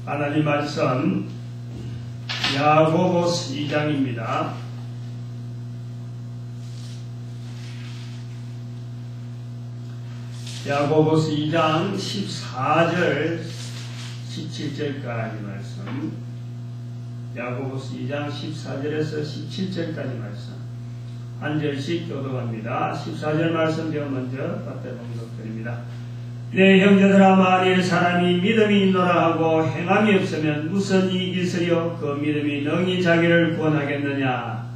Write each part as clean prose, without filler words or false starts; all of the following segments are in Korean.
하나님 말씀 야고보서 2장입니다. 야고보서 2장 14절 17절까지 말씀, 야고보서 2장 14절에서 17절까지 말씀 한 절씩 교독합니다. 14절 말씀 제가 먼저 받들어 봉독드립니다. 내 형제들아, 만일 사람이 믿음이 있노라 하고 행함이 없으면 무슨 이익이 있으리요? 그 믿음이 능히 자기를 구원하겠느냐?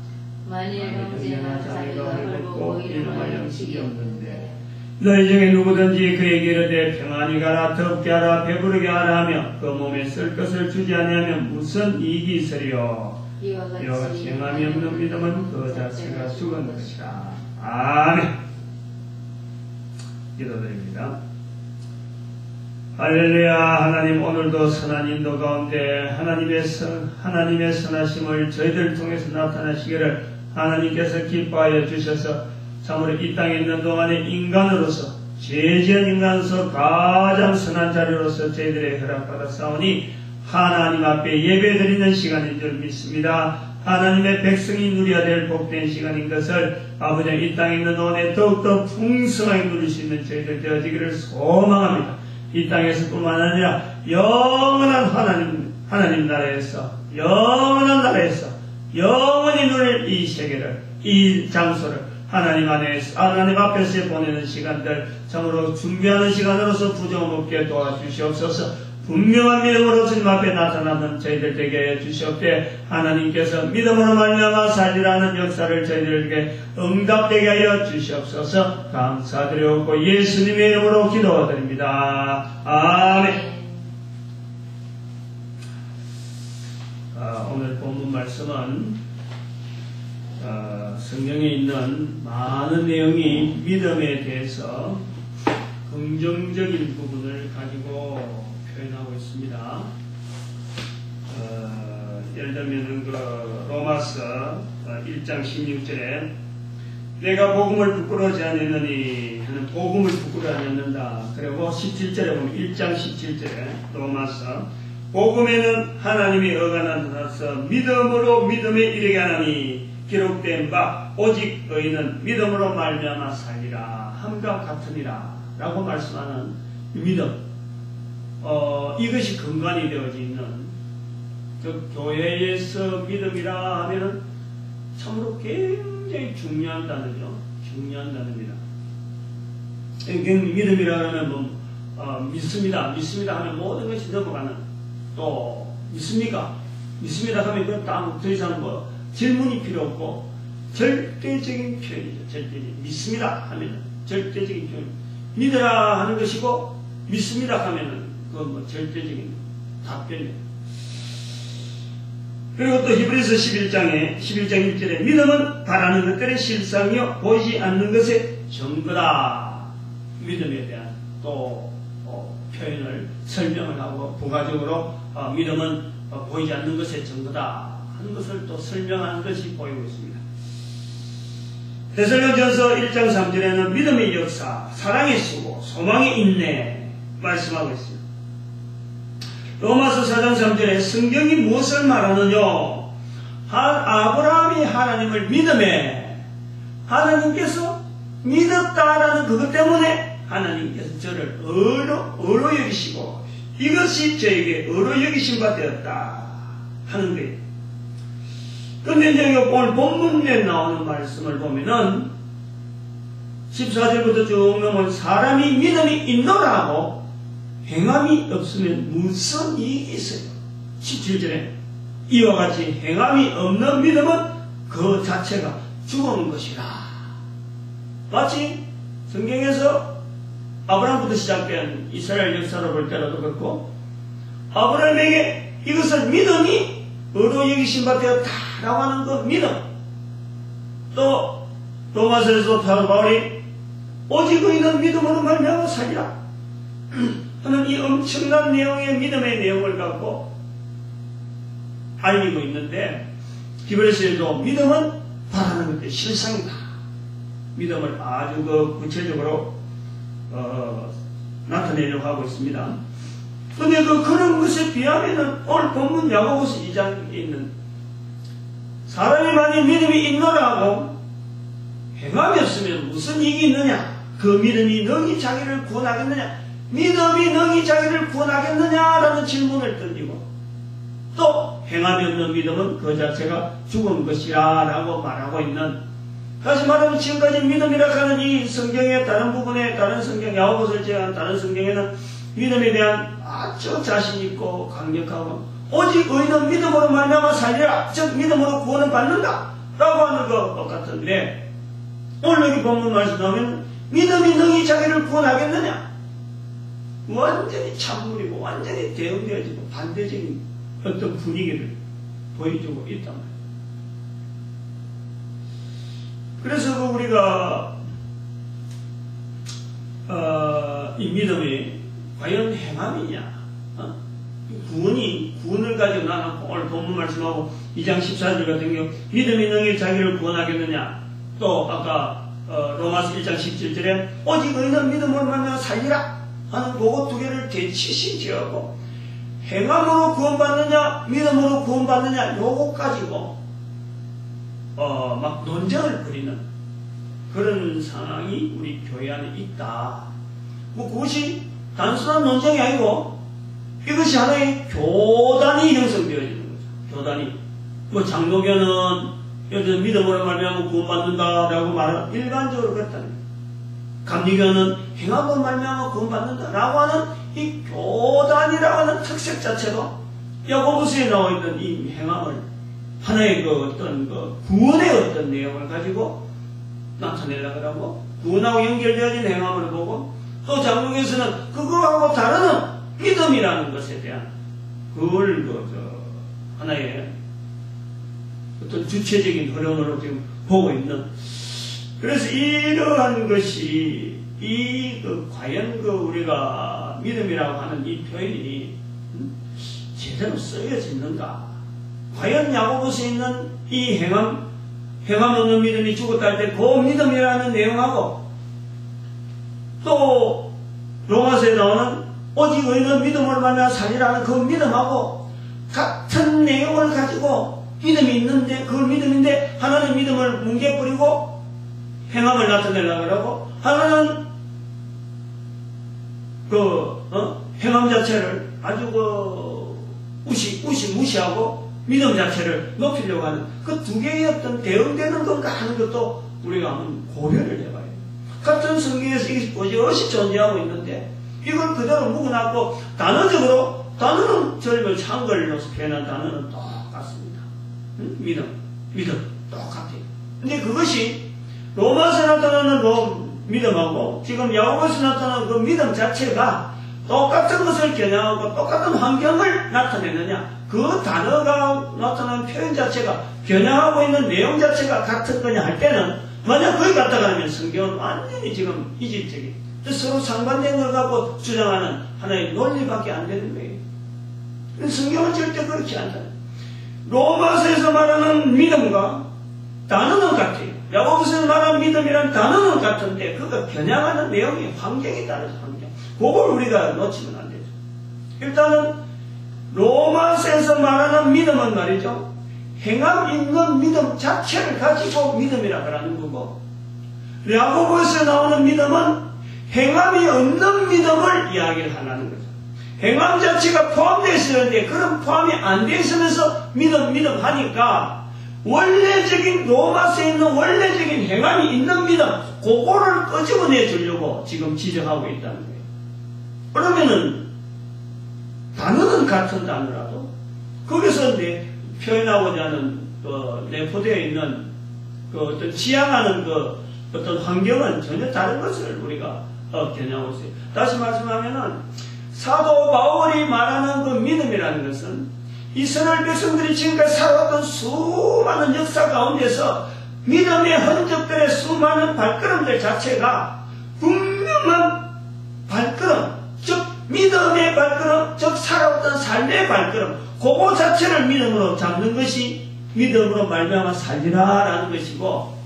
만일 형제나 자기가 헐고 이름할 양식이 없는데 너희 중에 누구든지 그에게 이르되 평안히 가라, 덥게 하라, 배부르게 하라 하며 그 몸에 쓸 것을 주지 아니하면 무슨 이익이 있으리요? 이와 같이 행함이 없는 믿음은 그 자체가 죽은 것이라. 아멘. 기도드립니다. 할렐루야. 하나님, 오늘도 선한 인도 가운데 하나님의 선하심을 저희들 통해서 나타나시기를 하나님께서 기뻐하여 주셔서 참으로 이 땅에 있는 동안에 인간으로서, 죄지은 인간으로서 가장 선한 자료로서 저희들의 허락받았사오니 하나님 앞에 예배드리는 시간인 줄 믿습니다. 하나님의 백성이 누려야 될 복된 시간인 것을 아버지, 이 땅에 있는 동안에 더욱더 풍성하게 누릴 수 있는 저희들 되어지기를 소망합니다. 이 땅에서 뿐만 아니라 영원한 하나님 나라에서, 영원한 나라에서 영원히 누릴 이 세계를, 이 장소를 하나님 앞에서 보내는 시간들 참으로 준비하는 시간으로서 부정없게 도와주시옵소서. 분명한 믿음으로 주님 앞에 나타나는 저희들 되게 하여 주시옵되, 하나님께서 믿음으로 말미암아 살리라는 역사를 저희들에게 응답되게 하여 주시옵소서. 감사드리옵고 예수님의 이름으로 기도드립니다. 아멘. 오늘 본문 말씀은 성경에 있는 많은 내용이 믿음에 대해서 긍정적인 부분을 가지고 표현하고 있습니다. 예를 들면 로마서 1장 16절에 내가 복음을 부끄러워하지 않았느니 하는 복음을 부끄러워하지 않는다. 그리고 17절에 보면 1장 17절에 로마서 복음에는 하나님의 의가 나타나서 믿음으로 믿음에 이르게 하나니 기록된 바 오직 의인은 믿음으로 말미암아 살리라 함과 같으니라 라고 말씀하는 믿음, 이것이 근간이 되어져 있는 교회에서 믿음이라 하면 참으로 굉장히 중요한 단어죠. 중요한 단어입니다. 믿음이라 하면 믿습니다 하면 모든 것이 넘어가는, 또 믿습니까? 믿습니다 하면 그 다음 더 이상 질문이 필요 없고 절대적인 표현이죠. 절대적인. 믿습니다 하면 절대적인 표현. 믿으라 하는 것이고 믿습니다 하면은 절대적인 답변이에요. 그리고 또 히브리서 11장 1절에 믿음은 바라는 것들의 실상이요 보이지 않는 것의 증거다. 믿음에 대한 또 표현을 설명을 하고 부가적으로 믿음은 보이지 않는 것의 증거다 하는 것을 또 설명하는 것이 보이고 있습니다. 데살로니가전서 1장 3절에는 믿음의 역사, 사랑의 수고, 소망의 인내 말씀하고 있습니다. 로마서 4장 3절에 성경이 무엇을 말하느냐? 아브라함이 하나님을 믿음에 하나님께서 믿었다라는 그것 때문에 하나님께서 저를 의로 여기시고 이것이 저에게 의로 여기신 바 되었다 하는 거예요. 그런데 이제 오늘 본문에 나오는 말씀을 보면은 14절부터 쭉 넘어온 사람이 믿음이 있노라 하고 행함이 없으면 무슨 이익이 있어요? 17절에 이와 같이 행함이 없는 믿음은 그 자체가 죽은 것이라. 마치 성경에서 아브라함부터 시작된 이스라엘 역사로 볼 때라도 그렇고 아브라함에게 이것을 믿음이 의로 여기신 바 되었다라고 하는 그 믿음, 또 로마서에서 바울이 오직 의인은 믿음으로 말미암아 살리라 하는 이 엄청난 내용의 믿음의 내용을 갖고 알리고 있는데, 히브리서에도 믿음은 바라는 것의 실상이다. 믿음을 아주 구체적으로 나타내려고 하고 있습니다. 근데 그런 것에 비하면은 오늘 본문 야고보서 2장에 있는 사람이 만약 믿음이 있노라 하고 행함이 없으면 무슨 이익이 있느냐? 그 믿음이 너희 자기를 구원하겠느냐? 믿음이 너희 자기를 구원하겠느냐라는 질문을 던지고 또 행함이 없는 믿음은 그 자체가 죽은 것이라 라고 말하고 있는, 다시 말하면 지금까지 믿음이라 하는 이 성경의 다른 부분에, 다른 성경 야고보서를 제외한 다른 성경에는 믿음에 대한 아주 자신있고 강력하고 오직 의인은 믿음으로 말미암아 살리라, 즉 믿음으로 구원을 받는다 라고 하는 것 똑같은데, 오늘 여기 본문 말씀 나오면 믿음이 너희 자기를 구원하겠느냐? 완전히 찬물이고 완전히 대응되어지고 반대적인 어떤 분위기를 보여주고 있단 말이에요. 그래서 우리가 이 믿음이 과연 행함이냐? 구원을 가지고 나는 오늘 본문 말씀하고 2장 14절 같은 경우 믿음이 너희 자기를 구원하겠느냐? 또 아까 로마서 1장 17절에 오직 너희는 믿음으로 말미암아 살리라 하는 그거 두 개를 대치시지하고 행함으로 구원받느냐 믿음으로 구원받느냐 요거 가지고 막 논쟁을 벌이는 그런 상황이 우리 교회 안에 있다. 뭐 그것이 단순한 논쟁이 아니고 이것이 하나의 교단이 형성되어지는 거죠. 교단이 뭐 장로교는 여기서 믿음으로 말미암아 구원받는다라고 말하는 일반적으로 그렇다는 거예요. 감리교는 행함으로 말미암아 구원받는다라고 하는 이 교단이라고 하는 특색 자체도 야고보서에 나와 있는 이 행함을 하나의 그 어떤 그 구원의 어떤 내용을 가지고 나타내려고 하고 구원하고 연결되어진 행함을 보고 또 장로교에서는 그거하고 다른 믿음이라는 것에 대한 그걸 하나의 어떤 주체적인 흐름으로 지금 보고 있는, 그래서 이러한 것이 과연 우리가 믿음이라고 하는 이 표현이 제대로 쓰여지는가? 과연 야고보서에 있는 이 행함 없는 믿음이 죽었다 할 때 그 믿음이라는 내용하고 또 로마서에 나오는 오직 의인은 믿음으로 말미암아 살리라는 그 믿음하고 같은 내용을 가지고 믿음이 있는데 그걸 믿음인데 하나는 믿음을 뭉개버리고 행함을 나타내려고 하고 하나는 행함 자체를 아주 무시하고 믿음 자체를 높이려고 하는 그 두 개의 어떤 대응되는 건가 하는 것도 우리가 한번 고려를 해봐요. 같은 성경에서 이것이 버젓이 존재하고 있는데 이걸 그대로 묵어놨고 단어는 절을 창걸 넣어서 표현한 단어는 똑같습니다. 믿음 똑같아요. 근데 그것이 로마서 나타나는 믿음하고 지금 야고보서 나타나는 그 믿음 자체가 똑같은 것을 겨냥하고 똑같은 환경을 나타내느냐, 그 단어가 나타나는 표현 자체가 겨냥하고 있는 내용 자체가 같은 거냐 할 때는 만약 거기 갔다가 하면 성경은 완전히 지금 이질적인 서로 상반된 걸 갖고 주장하는 하나의 논리밖에 안 되는 거예요. 성경은 절대 그렇지 않다. 로마서에서 말하는 믿음과 단어는 같아요. 야고보서에서 말하는 믿음이란 단어는 같은데 그거 겨냥하는 내용이 환경에 따라서 환경. 그걸 우리가 놓치면 안 되죠. 일단은 로마서에서 말하는 믿음은 말이죠. 행함 있는 믿음 자체를 가지고 믿음이라고 하는 거고, 야고보서에 나오는 믿음은 행함이 없는 믿음을 이야기를 하는 거죠. 행함 자체가 포함되어 있었는데 그런 포함이 안 되어 있으면서 믿음 하니까 원래적인 로마서에 있는 원래적인 행함이 있는 믿음 그거를 끄집어내 주려고 지금 지적하고 있다는 거예요. 그러면은 단어는 같은 단어라도 거기서 표현하고자 하는 내포되어 있는 어떤 지향하는 어떤 환경은 전혀 다른 것을 우리가 겨냥하고 있어요. 다시 말씀하면은 사도 바울이 말하는 그 믿음이라는 것은 이스라엘 백성들이 지금까지 살아왔던 수많은 역사 가운데서 믿음의 흔적들의 수많은 발걸음들 자체가 분명한 발걸음, 즉 믿음의 발걸음, 즉 살아왔던 삶의 발걸음, 그거 자체를 믿음으로 잡는 것이 믿음으로 말미암아 살리라라는 것이고,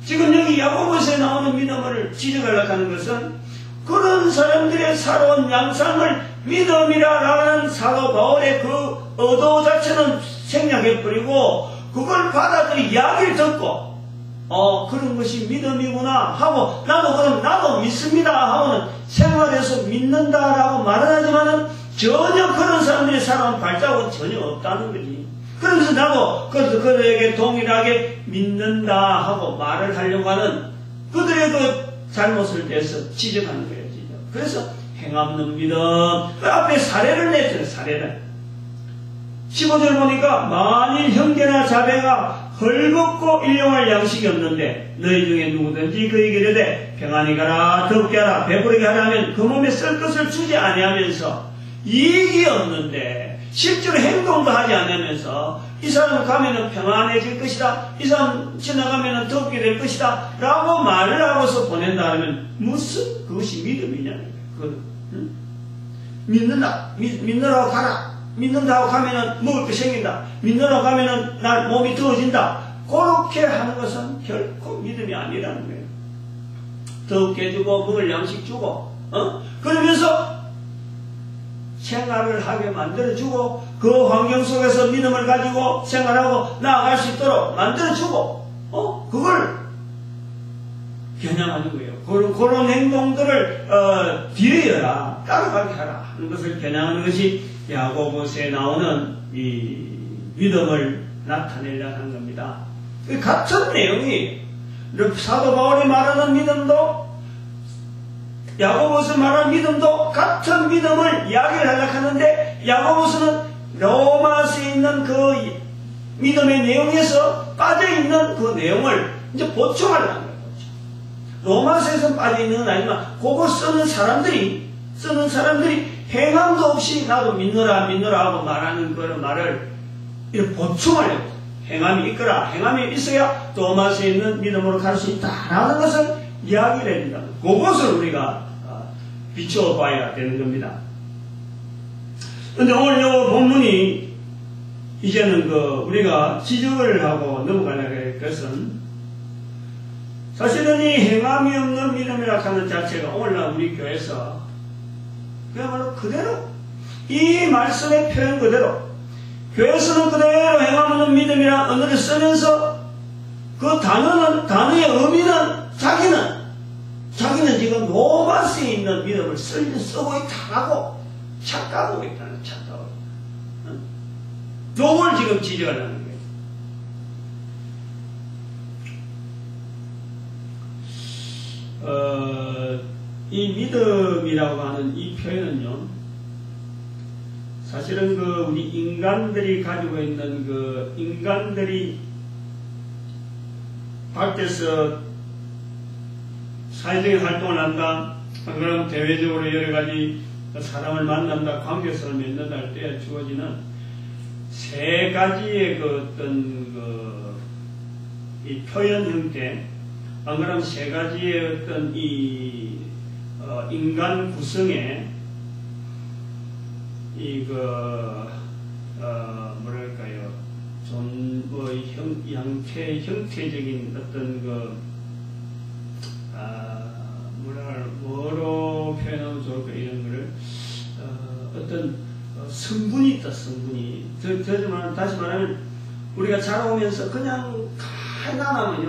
지금 여기 야고보서에 나오는 믿음을 지적하려고 하는 것은 그런 사람들의 살아온 양상을 믿음이라는 사도 바울의 그 의도 자체는 생략해버리고 그걸 받아들이 이야기를 듣고 그런 것이 믿음이구나 하고 나도 믿습니다 하고는 생활에서 믿는다라고 말은 하지만은 전혀 그런 사람들이 살아온 발자국은 전혀 없다는 거지. 그러면서 나도 그들에게 동일하게 믿는다 하고 말을 하려고 하는 그들의 그 잘못을 대해서 지적하는 거예요. 지적. 그래서 행함는 믿음. 그 앞에 사례를 냈어요. 사례를. 15절 보니까 만일 형제나 자매가 헐벗고 일용할 양식이 없는데 너희 중에 누구든지 그에게 이르되 평안히 가라 덥게 하라 배부르게 하라 하면 그 몸에 쓸 것을 주지 아니하면서 이익이 없는데 실제로 행동도 하지 않으면서 이 사람 가면은 평안해질 것이다. 이 사람 지나가면은 덥게 될 것이다. 라고 말을 하고서 보낸다 하면 무슨 그것이 믿음이냐. 믿느라고 가라. 믿는다고 가면은 먹을 거 생긴다. 믿느라고 가면은 날 몸이 더워진다. 그렇게 하는 것은 결코 믿음이 아니라는 거예요. 덥게 해주고 먹을 양식 주고 그러면서 생활을 하게 만들어주고 그 환경 속에서 믿음을 가지고 생활하고 나아갈 수 있도록 만들어주고 그걸 겨냥하는 거예요. 그런 행동들을 뒤에여라 따라가게 하라 하는 것을 겨냥하는 것이 야고보서에 나오는 이 믿음을 나타내려고 하는 겁니다. 같은 내용이 사도 바울이 말하는 믿음도 야고보서 말하는 믿음도 같은 믿음을 이야기를 하려고 하는데 야고보서는 로마서에 있는 그 믿음의 내용에서 빠져있는 그 내용을 이제 보충하려고 하는 거죠. 로마서에서 빠져있는 건 아니지만 그거 쓰는 사람들이 행함도 없이 나도 믿노라 하고 말하는 그런 말을 이렇게 보충하려고 행함이 있거라. 행함이 있어야 로마서에 있는 믿음으로 갈 수 있다라는 것을 이야기를 해준다. 그것을 우리가 비춰봐야 되는 겁니다. 그런데 오늘 이 본문이 이제는 우리가 지적을 하고 넘어가려고 할 것은 사실은 이 행함이 없는 믿음이라 하는 자체가 오늘날 우리 교회에서 그야말로 그대로 이 말씀의 표현 그대로 교회에서는 그대로 행함 없는 믿음이라 언어를 쓰면서 그 단어의 의미는 자기는 지금 로마서에 있는 믿음을 쓰고 있다고 착각하고 있다는 착각하고 요걸 지금 지적하려는 거예요. 이 믿음이라고 하는 이 표현은요, 사실은 우리 인간들이 가지고 있는 인간들이 밖에서 사회적인 활동을 한다, 그럼 대외적으로 여러 가지 사람을 만난다, 관계성을 맺는다 할 때 주어지는 세 가지의 이 표현 형태, 안 그러면 세 가지의 어떤 인간 구성에 뭐랄까요, 형태적인 어떤 뭐로 표현하면 좋을까, 이런 거를 어떤 성분이 있다. 성분이 다시 말하면 우리가 자라오면서 그냥 가만히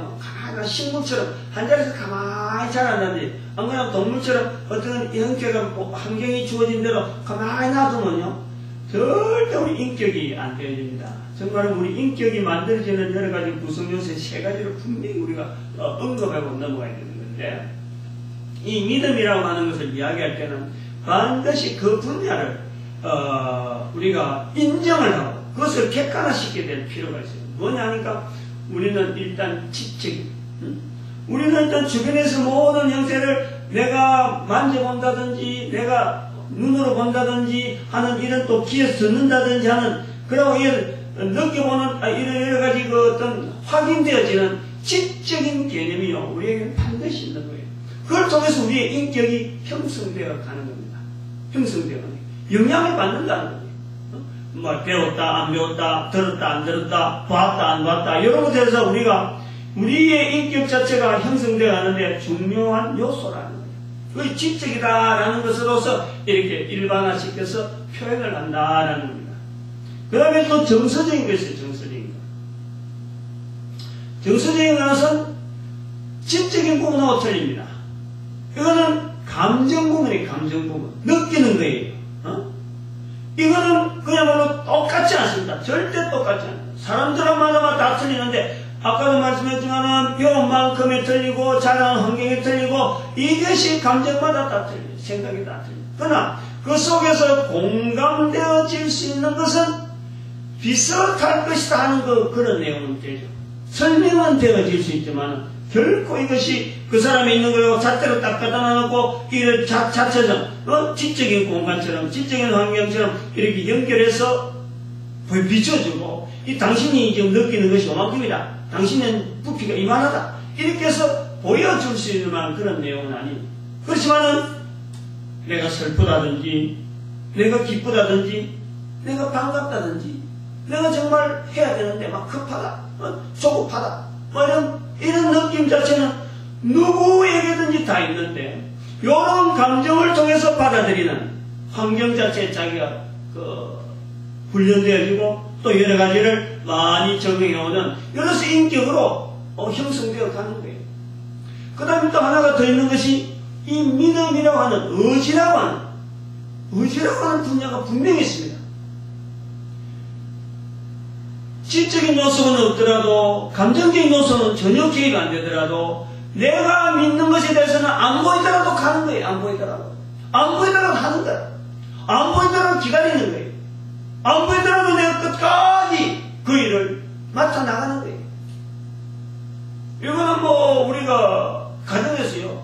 식물처럼 한 자리에서 가만히 자란다든지, 안 그러면 동물처럼 어떤 형태가 환경이 주어진 대로 가만히 놔두면요 절대 우리 인격이 안 되어집니다. 정말 우리 인격이 만들어지는 여러 가지 구성 요소의 세 가지를 분명히 우리가 언급하고 넘어가야 되는 건데, 이 믿음이라고 하는 것을 이야기할 때는 반드시 그 분야를 우리가 인정을 하고 그것을 객관화시켜야 될 필요가 있어요. 뭐냐 하니까 우리는 일단 지적인, 우리는 일단 주변에서 모든 형태를 내가 만져본다든지 내가 눈으로 본다든지 하는, 이런 또 귀에서 듣는다든지 하는, 그리고 느껴보는 이런 여러 가지 어떤 확인되어지는 지적인 개념이요 우리에게는 반드시 있는 거예요. 그걸 통해서 우리의 인격이 형성되어 가는 겁니다. 형성되어 가는 거예요. 영향을 받는다는 거예요. 뭐 배웠다 안 배웠다, 들었다 안 들었다, 봤다 안 봤다, 이런 것에 대해서 우리가 우리의 인격 자체가 형성되어 가는데 중요한 요소라는 거예요. 그게 지적이다라는 것으로서 이렇게 일반화시켜서 표현을 한다라는 겁니다. 그 다음에 또 정서적인 것이에요. 정서적인 것. 정서적인 것은 지적인 부분하고 틀립니다. 이거는 감정 부분이에요. 감정 부분. 느끼는 거예요. 이거는 그야말로 똑같지 않습니다. 절대 똑같지 않아요. 사람들마다 다 틀리는데 아까도 말씀했지만은 배운 만큼에 틀리고 자라는 환경에 틀리고 이것이 감정마다 다 틀려요. 생각이 다 틀려요. 그러나 그 속에서 공감되어질 수 있는 것은 비슷할 것이다 하는 그런 내용은 되죠. 설명은 되어질 수 있지만 결코 이것이 그 사람이 있는 거고 잣대로 딱 갖다 놓고 이를 자체적 지적인 공간처럼 지적인 환경처럼 이렇게 연결해서 비춰주고 이 당신이 지금 느끼는 것이 요만큼이다. 당신은 부피가 이만하다. 이렇게 해서 보여줄 수 있는 만한 그런 내용은 아니에요. 그렇지만은 내가 슬프다든지 내가 기쁘다든지 내가 반갑다든지 내가 정말 해야 되는데 막 급하다 조급하다 이런 느낌 자체는 누구에게든지 다 있는데 이런 감정을 통해서 받아들이는 환경 자체에 자기가 훈련되어지고 또 여러 가지를 많이 적용해오는 이로써 인격으로 형성되어 가는 거예요. 그 다음에 또 하나가 더 있는 것이 이 믿음이라고 하는 의지라고 하는 분야가 분명히 있습니다. 지적인 요소는 없더라도 감정적인 요소는 전혀 개입이 안 되더라도 내가 믿는 것에 대해서는 안 보이더라도 가는 거예요. 안 보이더라도 하는 거예요. 안 보이더라도 기다리는 거예요. 안 보이더라도 내가 끝까지 그 일을 맡아 나가는 거예요. 이거는 우리가 가정에서요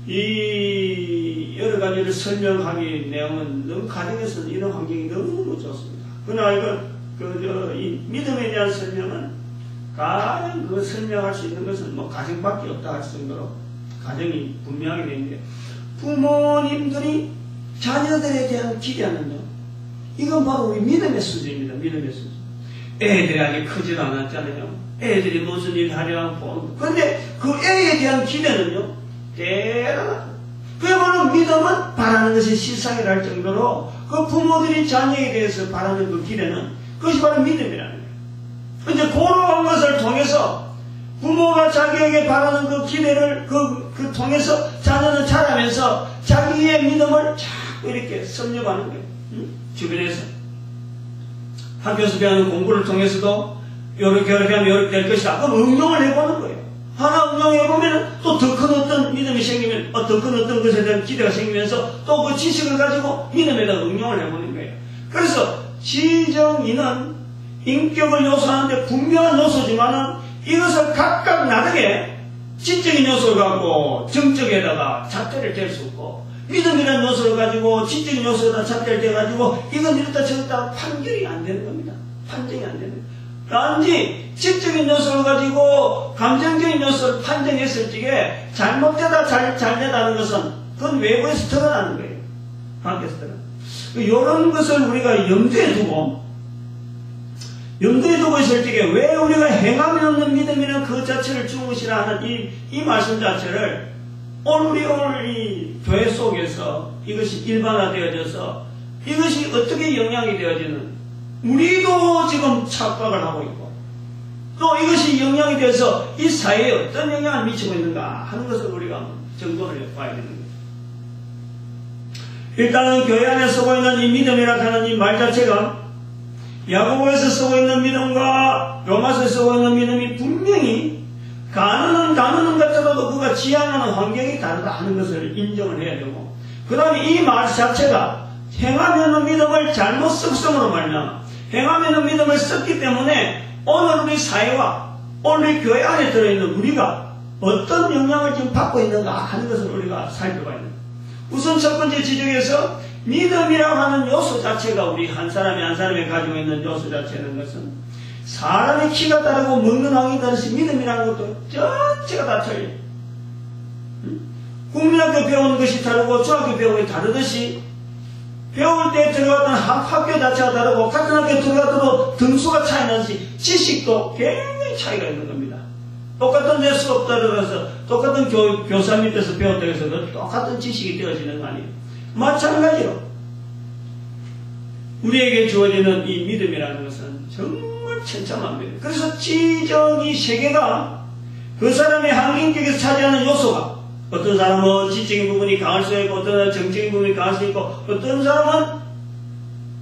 이 여러 가지를 설명하기 내용은 너무 가정에서는 이런 환경이 너무 좋습니다. 그러나 이 믿음에 대한 설명은 가장 설명할 수 있는 것은 가정밖에 없다 할 정도로 가정이 분명하게 되는데 부모님들이 자녀들에 대한 기대하는요. 이건 바로 우리 믿음의 수준입니다. 믿음의 수준. 애들이 아직 크지도 않았잖아요. 애들이 무슨 일 하려고 보는. 그런데 그 애에 대한 기대는요. 대단하다. 그야말로 믿음은 바라는 것이 실상이라 할 정도로 그 부모들이 자녀에 대해서 바라는 그 기대는 그것이 바로 믿음이라는 거예요. 이제 그러한 것을 통해서 부모가 자기에게 바라는 그 기대를 그 통해서 자녀는 자라면서 자기의 믿음을 자꾸 이렇게 섭렵하는 거예요. 주변에서 학교에서 배우는 공부를 통해서도 이렇게 하면 이렇게 될 것이다. 그럼 응용을 해보는 거예요. 하나 응용해보면 또 더 큰 어떤 믿음이 생기면 더 큰 어떤 것에 대한 기대가 생기면서 또 그 지식을 가지고 믿음에다 응용을 해보는 거예요. 그래서 지정인은 인격을 요소하는데 분명한 요소지만은 이것을 각각 나르게 지적인 요소를 갖고 정적에다가 잣대를 댈 수 없고 믿음이라는 요소를 가지고 지적인 요소에다 잣대를 대가지고 이건 이렇다 저렇다 판결이 안 되는 겁니다. 판정이 안 되는 거예요. 단지 지적인 요소를 가지고 감정적인 요소를 판정했을 적에 잘못되다 잘되다는 것은 그건 외부에서 드러나는 거예요. 밖에서 드러나는 이런 것을 우리가 염두에 두고 있을 적에 왜 우리가 행함이 없는 믿음이라는 그 자체를 중으시라 하는 이 말씀 자체를 오늘 이 교회 속에서 이것이 일반화되어져서 이것이 어떻게 영향이 되어지는 우리도 지금 착각을 하고 있고 또 이것이 영향이 돼서 이 사회에 어떤 영향을 미치고 있는가 하는 것을 우리가 점검을 해봐야 되는 거예요. 일단은 교회 안에 쓰고 있는 이 믿음이라 하는 이 말 자체가 야고보에서 쓰고 있는 믿음과 로마서에 쓰고 있는 믿음이 분명히 가능은 같더라도 그가 지향하는 환경이 다르다 하는 것을 인정을 해야 되고 그 다음에 이 말 자체가 행하면 믿음을 잘못 썩성으로 말미암아 행하면 믿음을 썼기 때문에 오늘 우리 사회와 오늘 우리 교회 안에 들어있는 우리가 어떤 영향을 지금 받고 있는가 하는 것을 우리가 살펴봐야 됩니다. 우선 첫 번째 지적에서 믿음이라고 하는 요소 자체가 우리 한 사람이 한 사람이 가지고 있는 요소 자체는 것은 사람의 키가 다르고 먹는 왕이 다르시 믿음이라는 것도 전체가 다 틀려요. 국민학교 배우는 것이 다르고 중학교 배우는 것이 다르듯이 배울 때 들어갔던 학교 자체가 다르고 같은 학교 들어가도 등수가 차이 나듯이 지식도 굉장히 차이가 있는 겁니다. 똑같은 내 수업 들어가서 똑같은 교사 밑에서 배웠다고 해서 똑같은 지식이 되어지는 거 아니에요. 마찬가지로 우리에게 주어지는 이 믿음이라는 것은 정말 천차만별. 그래서 지적이 세계가 그 사람의 환경적에서 차지하는 요소가 어떤 사람은 지적인 부분이 강할 수 있고 어떤 사람은 정적인 부분이 강할 수 있고 어떤 사람은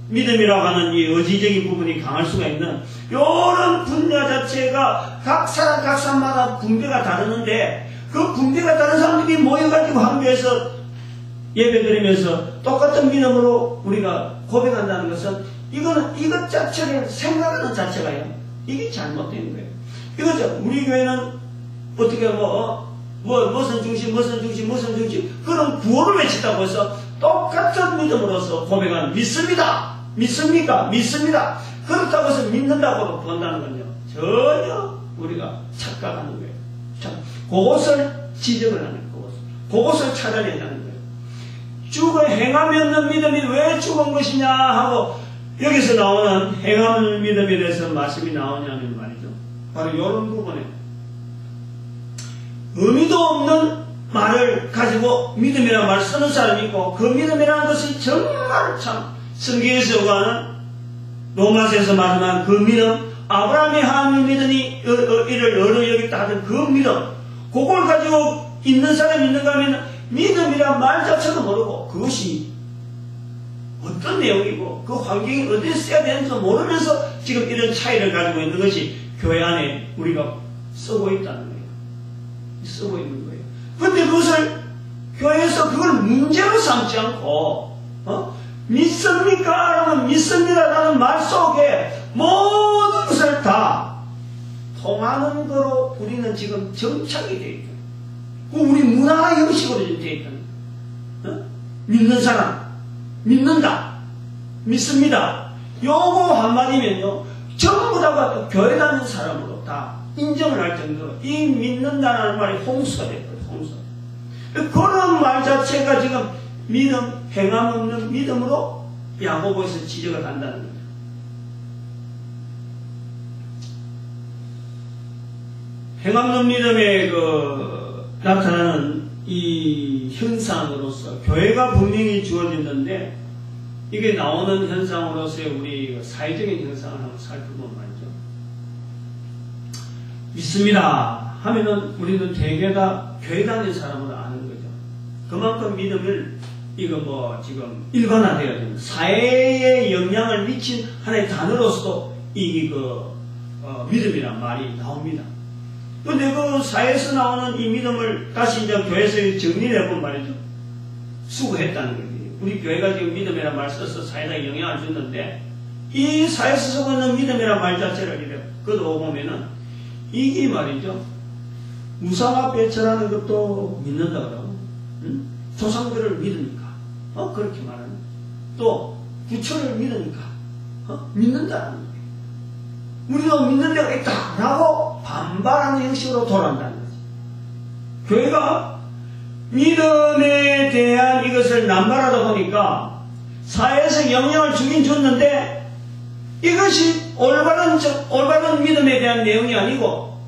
믿음이라고 하는 이 의지적인 부분이 강할 수가 있는 이런 분야 자체가 각 사람마다 분배가 다르는데 그 분배가 다른 사람들이 모여가지고 한교에서 예배드리면서 똑같은 믿음으로 우리가 고백한다는 것은 이것 자체를 생각하는 자체가요. 이게 잘못된 거예요. 이거죠. 우리 교회는 어떻게 무슨 중심 그런 구호를 외친다고 해서 똑같은 믿음으로서 고백한 믿습니까? 그렇다고 해서 믿는다고 본다는 건요. 전혀 우리가 착각하는 거예요. 참, 그것을 지적을 하는 거예요. 그것을 찾아내자는 거예요. 행함이 없는 믿음이 왜 죽은 것이냐 하고 여기서 나오는 행함을 믿음에 대해서 말씀이 나오냐면 말이죠. 바로 이런 부분에 의미도 없는 말을 가지고 믿음이라는 말을 쓰는 사람이 있고 그 믿음이라는 것이 정말 참 성경에서 요구하는 로마서에서 말하는 그 믿음 아브라함이 하나님을 믿으니 이를 의로 여겼다 하던 그 믿음 그걸 가지고 있는 사람이 있는가 하면 믿음이란 말 자체도 모르고 그것이 어떤 내용이고 그 환경이 어디에 써야 되는지도 모르면서 지금 이런 차이를 가지고 있는 것이 교회 안에 우리가 쓰고 있다는 거예요. 쓰고 있는 거예요. 그런데 그것을 교회에서 그걸 문제로 삼지 않고 믿습니까? 라면 믿습니다라는 말 속에 모든 것을 다 통하는 거로 우리는 지금 정착이 되어 있다. 우리 문화 형식으로 되어 있다. 믿는 사람, 믿는다, 믿습니다. 요거 한마디면요, 전부 다가 교회 다니는 사람으로 다 인정을 할 정도로 이 믿는다는 말이 홍수가 됐거든요. 홍수. 그런 말 자체가 지금 믿음, 행함 없는 믿음으로 야고보에서 지적을 한다는 거죠. 행함 없는 믿음에 나타나는 이 현상으로서 교회가 분명히 주어졌는데 이게 나오는 현상으로서의 우리 사회적인 현상을 한번 살펴보면 말이죠. 믿습니다 하면은 우리는 대개 다 교회 다니는 사람으로 아는 거죠. 그만큼 믿음을 지금 일반화되어야 됩니다. 사회에 영향을 미친 하나의 단어로서도 믿음이란 말이 나옵니다. 그런데 그 사회에서 나오는 이 믿음을 다시 이제 교회에서 정리를 해보면 말이죠. 수고했다는 거예요. 우리 교회가 지금 믿음이란 말 써서 사회에 영향을 줬는데 이 사회에서 쓰고 있는 믿음이란 말 자체를 이렇게 걷어보면은 이게 말이죠. 무상화 배철하는 것도 믿는다 그러고 조상들을 믿으니까 그렇게 말하는 또 부처를 믿으니까 믿는다는 거예요. 우리도 믿는 데가 있다라고 반발하는 형식으로 돌아간다는 거지. 교회가 믿음에 대한 이것을 남발하다 보니까 사회에서 영향을 주긴 줬는데 이것이 올바른 믿음에 대한 내용이 아니고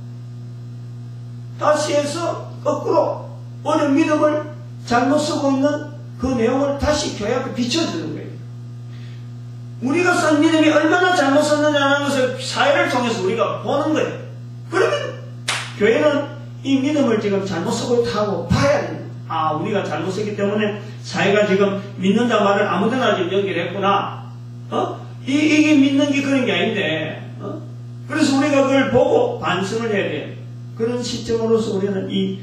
다시 해서 거꾸로 옳은 믿음을 잘못 쓰고 있는 그 내용을 다시 교회 앞에 비춰주는 거예요. 우리가 쓴 믿음이 얼마나 잘못 썼느냐는 것을 사회를 통해서 우리가 보는 거예요. 그러면 교회는 이 믿음을 지금 잘못 쓰고 있다고 봐야 됩니다. 우리가 잘못 썼기 때문에 사회가 지금 믿는다 말을 아무데나 지금 연결했구나. 이게 믿는 게 그런 게 아닌데. 그래서 우리가 그걸 보고 반성을 해야 돼요. 그런 시점으로서 우리는 이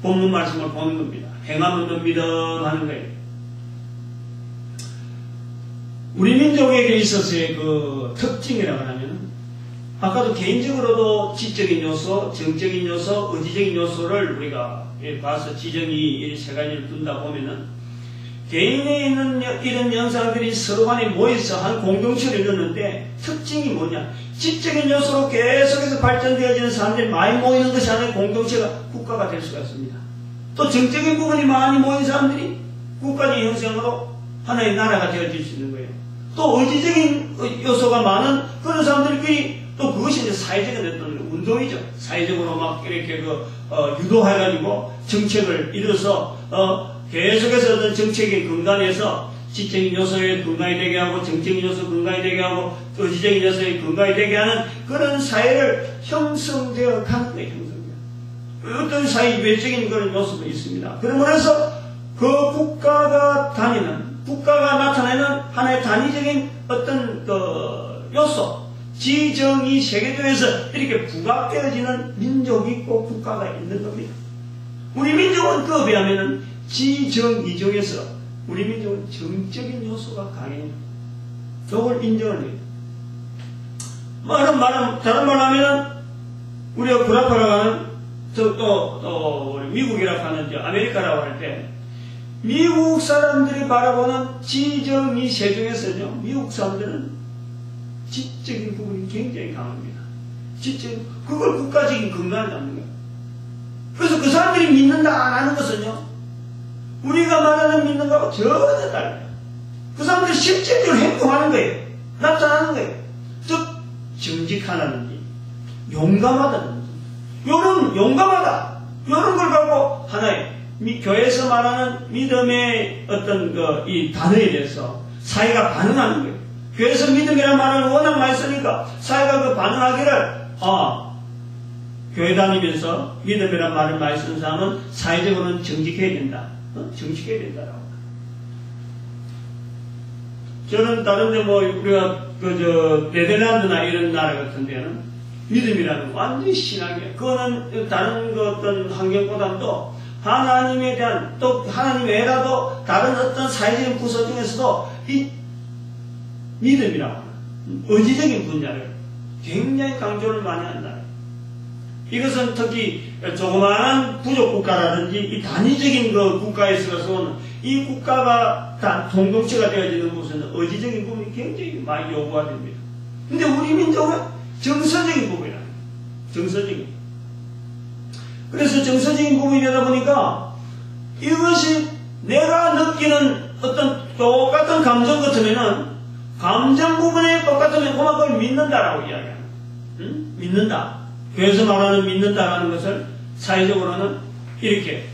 본문 말씀을 보는 겁니다. 행함 없는 믿음 하는 거예요. 우리 민족에게 있어서의 그 특징이라고 하면 아까도 개인적으로도 지적인 요소, 정적인 요소, 의지적인 요소를 우리가 봐서 지정이 이 세 가지를 둔다 보면은 개인에 있는 이런 현상들이 서로 간에 모여서 한 공동체를 이루는데 특징이 뭐냐? 지적인 요소로 계속해서 발전되어지는 사람들이 많이 모이는 것이 하나의 공동체가 국가가 될 수가 있습니다. 또 정적인 부분이 많이 모인 사람들이 국가적인 형성으로 하나의 나라가 되어질 수 있는 거예요. 또 의지적인 요소가 많은 그런 사람들끼리 또 그것이 이제 사회적인 어떤 운동이죠. 사회적으로 막 이렇게 유도해가지고 정책을 이뤄서, 계속해서 어떤 정책의 근간에서 지적인 요소에 근간이 되게 하고, 정적인 요소 근간이 되게 하고, 의지적인 요소에 근간이 되게 하는 그런 사회를 형성되어 가는 거예요, 형성되어. 어떤 사회 외적인 그런 요소도 있습니다. 그러면서 그 국가가 나타내는 하나의 단위적인 어떤 요소, 지정이 세계적에서 이렇게 부각되어지는 민족이 있고 국가가 있는 겁니다. 우리 민족은 그에 비하면 지정이중에서 우리 민족은 정적인 요소가 강해요. 이걸 인정을 해요. 다른 말 하면 우리가 구라파라고 하는 미국이라고 하는 아메리카라고 할 때 미국 사람들이 바라보는 지정이 세중에서요, 미국 사람들은 지적인 부분이 굉장히 강합니다. 그걸 국가적인 근간을 잡는 거예요. 그래서 그 사람들이 믿는다라는 것은요, 우리가 말하는 믿는 거하고 전혀 달라요. 그 사람들이 실제적으로 행동하는 거예요. 나타나는 거예요. 즉, 정직하다든지, 용감하다든지, 용감하다. 이런 걸 갖고 하나의 교회에서 말하는 믿음의 어떤 이 단어에 대해서 사회가 반응하는 거예요. 교회에서 믿음이라는 말을 워낙 많이 쓰니까 사회가 반응하기를, 교회 다니면서 믿음이라는 말을 많이 쓰는 사람은 사회적으로는 정직해야 된다. 정직해야 된다라고. 저는 다른데 우리가 네덜란드나 이런 나라 같은 데는 믿음이라는 완전히 신앙이에요. 그거는 다른 어떤 환경보다도 하나님에 대한, 또 하나님 외에라도 다른 어떤 사회적인 부서 중에서도 이 믿음이라고 하는 의지적인 분야를 굉장히 강조를 많이 한다. 이것은 특히 조그마한 부족 국가라든지 이 단위적인 국가에 있어서는 이 국가가 다 공동체가 되어지는 곳은 의지적인 부분이 굉장히 많이 요구가 됩니다. 근데 우리 민족은 정서적인 부분이라는 거예요. 정서적인. 그래서 정서적인 부분이다 보니까 이것이 내가 느끼는 어떤 똑같은 감정 같으면은 감정 부분에 똑같으면 그걸 믿는다라고 이야기하는 거예요. 믿는다. 교회에서 말하는 믿는다라는 것을 사회적으로는 이렇게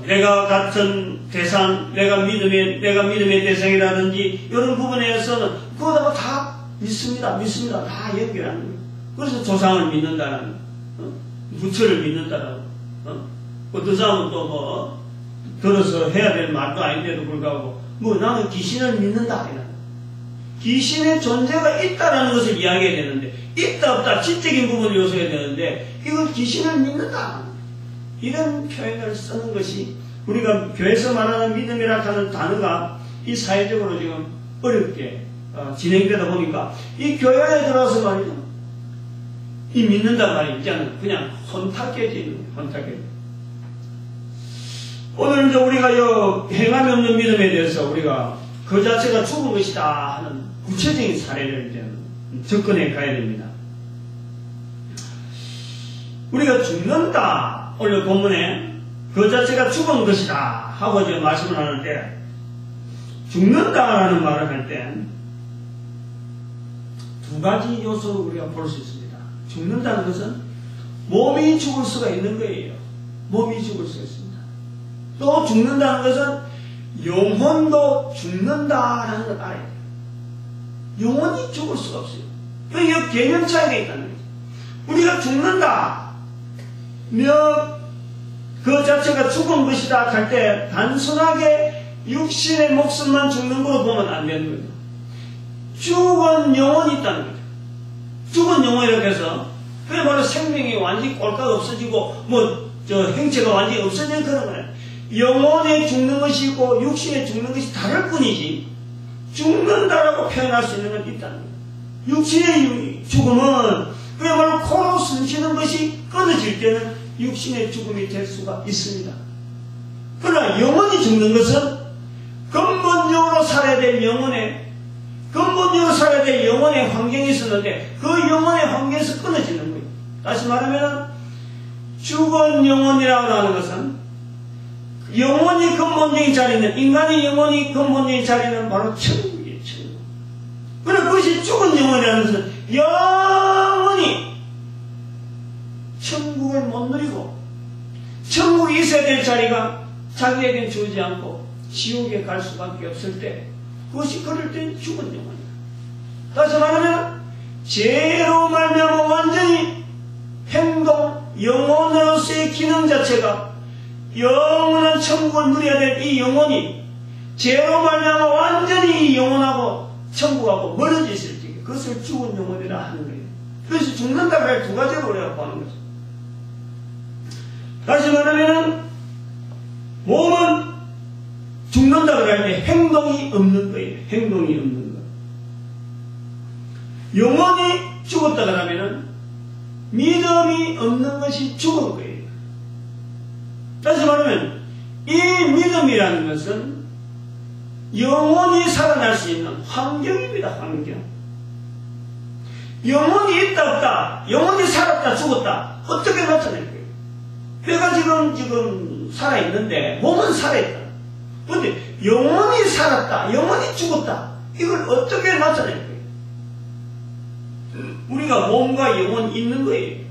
내가 같은 대상, 내가 믿음의 대상이라든지 이런 부분에서는 그거다가 다 믿습니다. 다 연결하는 거예요. 그래서 조상을 믿는다라는 부처를 믿는다라고. 어떤 사람은 또 들어서 해야 될 말도 아닌데도 불구하고 나는 귀신을 믿는다. 귀신의 존재가 있다라는 것을 이야기해야 되는데 있다 없다 지적인 부분을 요소해야 되는데 이건 귀신을 믿는다. 이런 표현을 쓰는 것이 우리가 교회에서 말하는 믿음이라 하는 단어가 이 사회적으로 지금 어렵게 진행되다 보니까 이 교회 안에 들어와서 말이죠. 이 믿는단 말이 이제는 그냥 혼탁해지는 거예요. 오늘 이제 우리가 행함이 없는 믿음에 대해서 우리가 그 자체가 죽은 것이다 하는 구체적인 사례를 이제 접근해 가야 됩니다. 우리가 죽는다. 오늘 본문에 그 자체가 죽은 것이다 하고 이제 말씀을 하는데 죽는다라는 말을 할 때 두 가지 요소를 우리가 볼 수 있습니다. 죽는다는 것은 몸이 죽을 수가 있는 거예요. 몸이 죽을 수가 있습니다. 또 죽는다는 것은 영혼도 죽는다라는 걸 알아야 돼요. 영혼이 죽을 수가 없어요. 그러니까 개념 차이가 있다는 거죠. 우리가 죽는다. 그 자체가 죽은 것이다 할 때 단순하게 육신의 목숨만 죽는 거로 보면 안 되는 거죠. 죽은 영혼이 있다는 거죠. 죽은 영혼이라고 해서 그야말로 생명이 완전히 꼴깍 없어지고 행체가 완전히 없어지는 그런 거예요. 영혼에 죽는 것이 있고 육신에 죽는 것이 다를 뿐이지 죽는다라고 표현할 수 있는 건 있다는 거예요. 육신의 죽음은 그야말로 코로 숨쉬는 것이 끊어질 때는 육신의 죽음이 될 수가 있습니다. 그러나 영혼이 죽는 것은 근본적으로 살아야 될 영혼의 환경이 있었는데 그 영혼의 환경에서 끊어지는 거예요. 다시 말하면 죽은 영혼이라고 하는 것은 영혼이 근본적인 자리는 인간의 영혼이 근본적인 자리는 바로 천국이에요. 천국. 그러나 그것이 죽은 영혼이라는 것은 영원히 천국을 못 누리고 천국이 있어야 될 자리가 자기에겐 주지 않고 지옥에 갈 수밖에 없을 때 그것이 그럴 땐 죽은 영혼이다. 다시 말하면 죄로 말미암아 완전히 행동, 영혼으로서의 기능 자체가 영원한 천국을 누려야 될 이 영혼이 죄로 말미암아 완전히 이 영혼하고 천국하고 멀어져 있을 때 그것을 죽은 영혼이라 하는 거예요. 그래서 죽는다고 할 두 가지로 우리가 보는 거죠. 다시 말하면 몸은 죽는다고 할 때 행동이 없는 거예요. 행동이 없는 거. 영혼이 죽었다고 하면 믿음이 없는 것이 죽은 거예요. 다시 말하면 이 믿음이라는 것은 영혼이 살아날 수 있는 환경입니다. 환경. 영혼이 있다 없다, 영혼이 살았다 죽었다 어떻게 나타낼 거예요? 내가 지금 살아있는데 몸은 살아있다. 그런데 영혼이 살았다, 영혼이 죽었다 이걸 어떻게 나타낼 거예요? 우리가 몸과 영혼이 있는 거예요.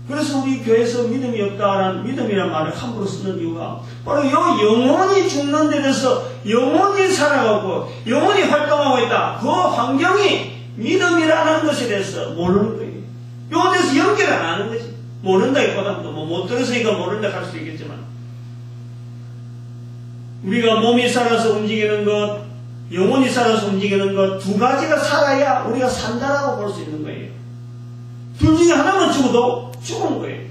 그래서 우리 교회에서 믿음이 없다라는 믿음이라는 말을 함부로 쓰는 이유가 바로 이 영혼이 죽는 데 대해서 영혼이 살아가고 영혼이 활동하고 있다. 그 환경이 믿음이라는 것에 대해서 모르는 거예요. 이거에 대해서 연결을 안 하는 거지. 모른다기보다도 못 들었으니까 모른다 할 수도 있겠지만 우리가 몸이 살아서 움직이는 것, 영혼이 살아서 움직이는 것 두 가지가 살아야 우리가 산다라고 볼 수 있는 거예요. 둘 중에 하나만 죽어도 죽은 거예요.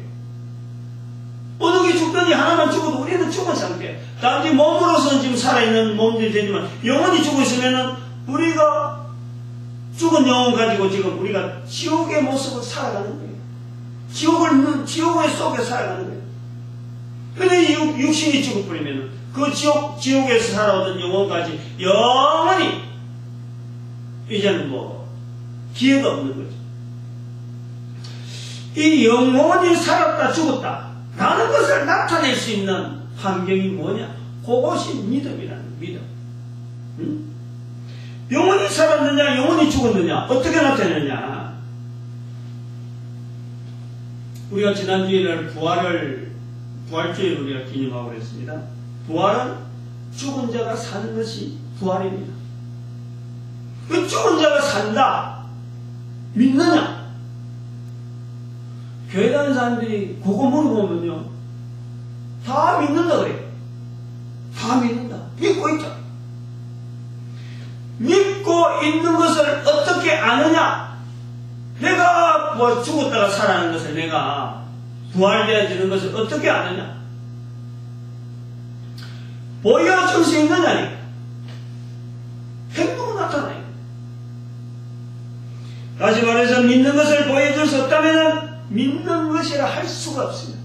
어느 게 죽더니 하나만 죽어도 우리는 죽은 상태예요. 단지 몸으로서는 지금 살아있는 몸들이 되지만 영혼이 죽어 있으면은 우리가 죽은 영혼 가지고 지금 우리가 지옥의 모습을 살아가는 거예요. 지옥의 속에 살아가는 거예요. 근데 육신이 죽어버리면은 그 지옥에서 살아오던 영혼까지 영원히 이제는 기회가 없는 거죠. 이 영혼이 살았다 죽었다 라는 것을 나타낼 수 있는 환경이 뭐냐? 그것이 믿음이라는 믿음. 응? 영혼이 살았느냐 영혼이 죽었느냐 어떻게 나타내느냐? 우리가 지난주에는 부활주의를 우리가 기념하고 그랬습니다. 부활은 죽은 자가 사는 것이 부활입니다. 그 죽은 자가 산다 믿느냐? 교회 다니는 사람들이 그거 물어보면요 다 믿는다 그래요. 다 믿는다. 믿고 있다. 믿고 있는 것을 어떻게 아느냐? 내가 죽었다가 살아나는 것을 내가 부활되어지는 것을 어떻게 아느냐? 보여줄 수 있느냐니까. 행동은 나타나요. 다시 말해서 믿는 것을 보여줄 수 없다면 믿는 것이라 할 수가 없습니다.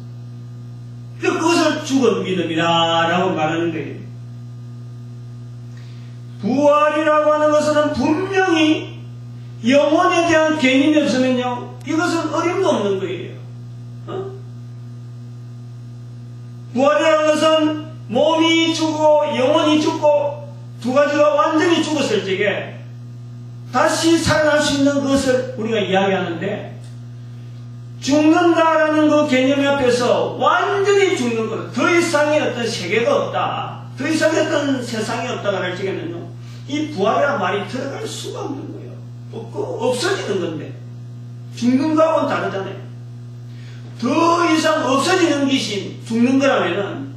그것을 죽은 믿음이라고 말하는 거예요. 부활이라고 하는 것은 분명히 영혼에 대한 개념이 없으면요 이것은 어림도 없는 거예요. 부활이라는 것은 몸이 죽고 영혼이 죽고 두 가지가 완전히 죽었을 적에 다시 살아날 수 있는 것을 우리가 이야기하는데 죽는다라는 그 개념 앞에서 완전히 죽는 것, 더 이상의 어떤 세계가 없다, 더 이상의 어떤 세상이 없다고 할 적에는요 이 부활이라는 말이 들어갈 수가 없는 거예요. 없어지는 건데 죽는 거하고는 다르잖아요. 더 이상 없어지는 것이 죽는 거라면은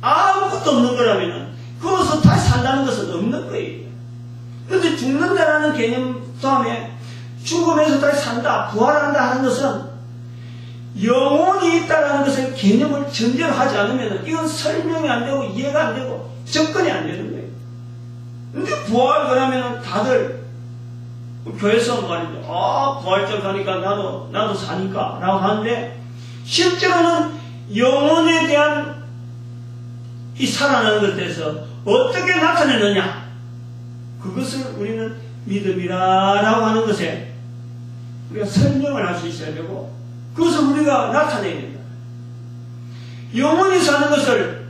아무것도 없는 거라면은 그것을 다시 산다는 것은 없는 거예요. 그런데 죽는다라는 개념 다음에 죽으면서 다시 산다, 부활한다 하는 것은 영혼이 있다라는 것을 개념을 전제로 하지 않으면 이건 설명이 안 되고 이해가 안 되고 접근이 안 되는 거예요. 근데 부활 그러면 다들 교회에서 말이죠. 부활절 가니까 나도 사니까 라고 하는데 실제로는 영혼에 대한 이 살아나는 것에 대해서 어떻게 나타내느냐? 그것을 우리는 믿음이라고 하는 것에 우리가 설명을 할 수 있어야 되고 그것을 우리가 나타내야 된다. 영혼이 사는 것을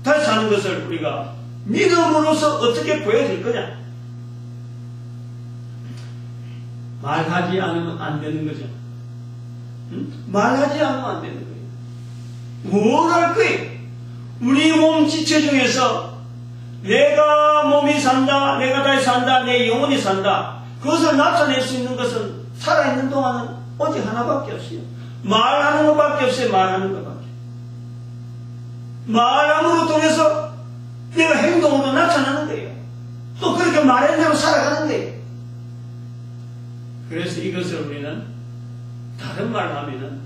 다시 사는 것을 우리가 믿음으로서 어떻게 보여줄 거냐? 말하지 않으면 안 되는 거죠. 응? 말하지 않으면 안 되는 거예요. 뭘 할 거예요? 우리 몸 지체 중에서 내가 몸이 산다, 내가 다시 산다, 내 영혼이 산다. 그것을 나타낼 수 있는 것은 살아있는 동안은 오직 하나밖에 없어요. 말하는 것밖에 없어요. 말하는 것밖에. 말함으로 통해서 내가 행동으로 나타나는 거예요. 또 그렇게 말하는 대로 살아가는 거예요. 그래서 이것을 우리는 다른 말로 하면은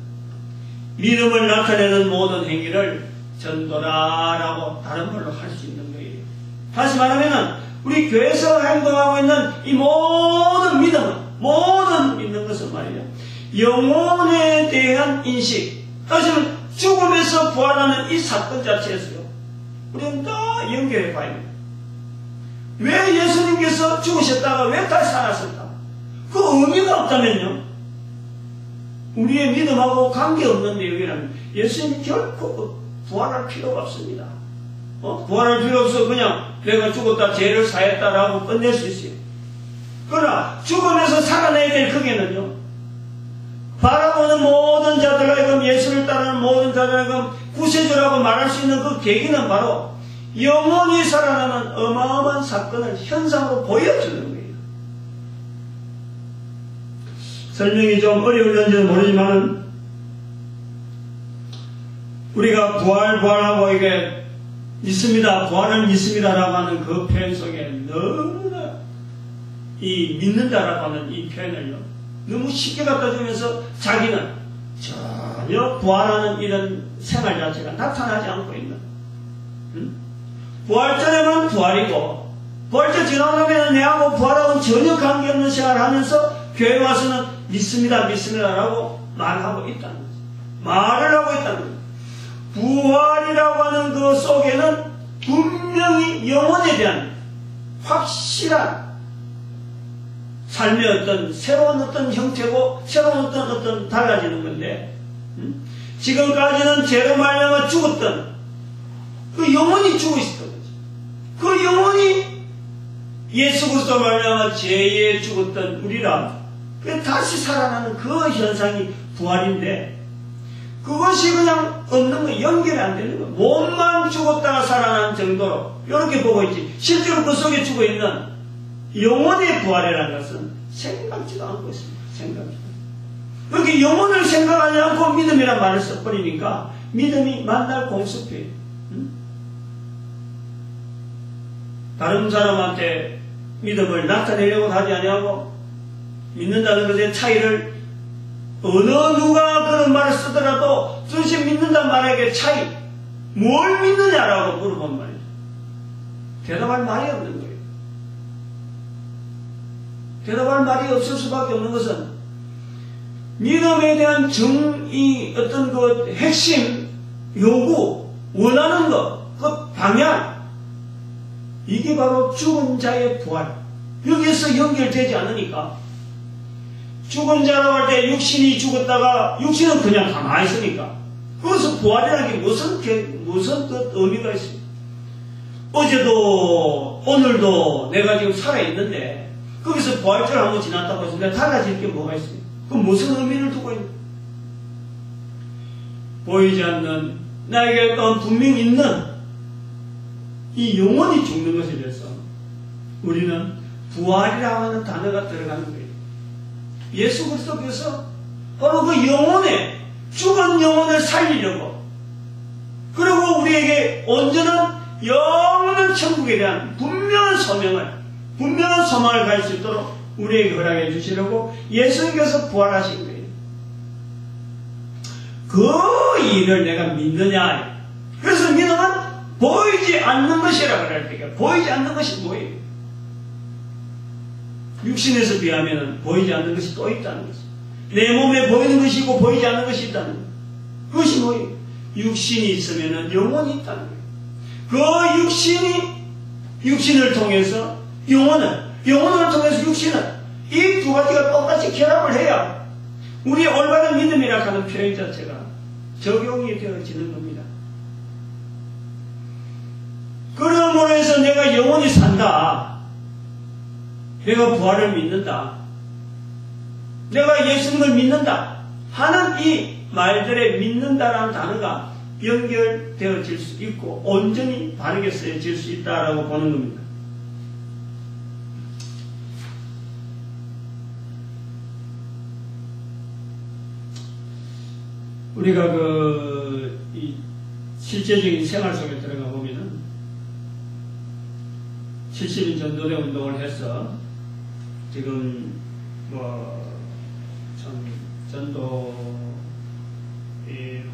믿음을 나타내는 모든 행위를 전도라라고 다른 말로 할 수 있는 거예요. 다시 말하면은 우리 교회에서 행동하고 있는 이 모든 믿음은, 모든 믿는 것은 말이죠, 영혼에 대한 인식, 사실은 죽음에서 부활하는 이 사건 자체에서요, 우리는 다 연결해 봐야 됩니다. 왜 예수님께서 죽으셨다가 왜 다시 살았을까? 그 의미가 없다면요, 우리의 믿음하고 관계없는 내용이라면 예수님이 결코 부활할 필요가 없습니다. 부활할 필요 없어. 그냥 내가 죽었다, 죄를 사했다라고 끝낼 수 있어요. 그러나 죽음에서 살아내야 될 그게는요, 바라보는 모든 자들 하여금, 예수를 따르는 모든 자들 하여금 구세주라고 말할 수 있는 그 계기는 바로 영원히 살아나는 어마어마한 사건을 현상으로 보여주는 거예요. 설명이 좀 어려울는지는 모르지만 우리가 부활하고 이게 믿습니다, 부활을 믿습니다라고 하는 그 표현 속에 너무나 이 믿는다라고 하는 이 표현을요, 너무 쉽게 갖다 주면서 자기는 전혀 부활하는 이런 생활 자체가 나타나지 않고 있는, 부활 전에만 부활이고 부활절 지나가면 내하고 부활하고는 전혀 관계없는 생활을 하면서 교회 와서는 믿습니다라고 말하고 있다는 거죠. 말을 하고 있다는 거죠. 부활이라고 하는 그 속에는 분명히 영혼에 대한 확실한 삶의 어떤 새로운 어떤 형태고 새로운 어떤 달라지는 건데, 지금까지는 죄로 말미암아 죽었던 그 영혼이 죽어 있었던 거죠. 그 영혼이 예수 그리스도 말미암아 죄에 죽었던 우리라 다시 살아나는 그 현상이 부활인데, 그것이 그냥 없는 거, 연결이 안 되는 거. 몸만 죽었다가 살아난 정도로 이렇게 보고 있지, 실제로 그 속에 죽어 있는 영혼의 부활이라는 것은 생각지도 않고 있습니다. 생각지도 않고. 그렇게 영혼을 생각하지 않고 믿음이란 말을 써버리니까 믿음이 만날 공수표예요. 다른 사람한테 믿음을 나타내려고 하지 아니하고 믿는다는 것의 차이를, 어느 누가 그런 말을 쓰더라도 도대체 믿는다는 말에게 차이, 뭘 믿느냐라고 물어본 말이죠. 대답할 말이 없는 거예요. 대답할 말이 없을 수밖에 없는 것은 믿음에 대한 이 어떤 그 핵심 요구, 원하는 것, 그 방향, 이게 바로 죽은 자의 부활. 여기에서 연결되지 않으니까, 죽은 자라고 할 때 육신이 죽었다가 육신은 그냥 가만히 있으니까 그것은 부활이라는 게 무슨 그 의미가 있습니까? 어제도 오늘도 내가 지금 살아있는데 거기서 부활절 한번 지났다고 해서 내가 달라질 게 뭐가 있습니까? 그럼 무슨 의미를 두고 있는? 보이지 않는 나에게 분명히 있는 이 영혼이 죽는 것에 대해서 우리는 부활이라고 하는 단어가 들어가는 거예요. 예수 그리스도께서 바로 그 영혼에, 죽은 영혼을 살리려고, 그리고 우리에게 온전한 영원한 천국에 대한 분명한 소망을 가질 수 있도록 우리에게 허락해 주시려고 예수님께서 부활하신 거예요. 그 일을 내가 믿느냐. 그래서 믿음은 보이지 않는 것이라고 할 때가, 보이지 않는 것이 뭐예요? 육신에서 비하면 보이지 않는 것이 또 있다는 거죠. 내 몸에 보이는 것이 있고 보이지 않는 것이 있다는 거예요. 그것이 뭐예요? 육신이 있으면 영혼이 있다는 거예요. 그 육신을 통해서 영혼을 통해서 육신을, 이 두 가지가 똑같이 결합을 해야 우리의 올바른 믿음이라고 하는 표현 자체가 적용이 되어지는 겁니다. 그러므로 해서 내가 영원히 산다, 내가 부활을 믿는다, 내가 예수님을 믿는다 하는 이 말들에 믿는다라는 단어가 연결되어질 수 있고 온전히 바르게 쓰여질 수 있다라고 보는 겁니다. 우리가 이 실제적인 생활 속에 들어가 보면은 70인 전도대 운동을 해서 지금 참 전도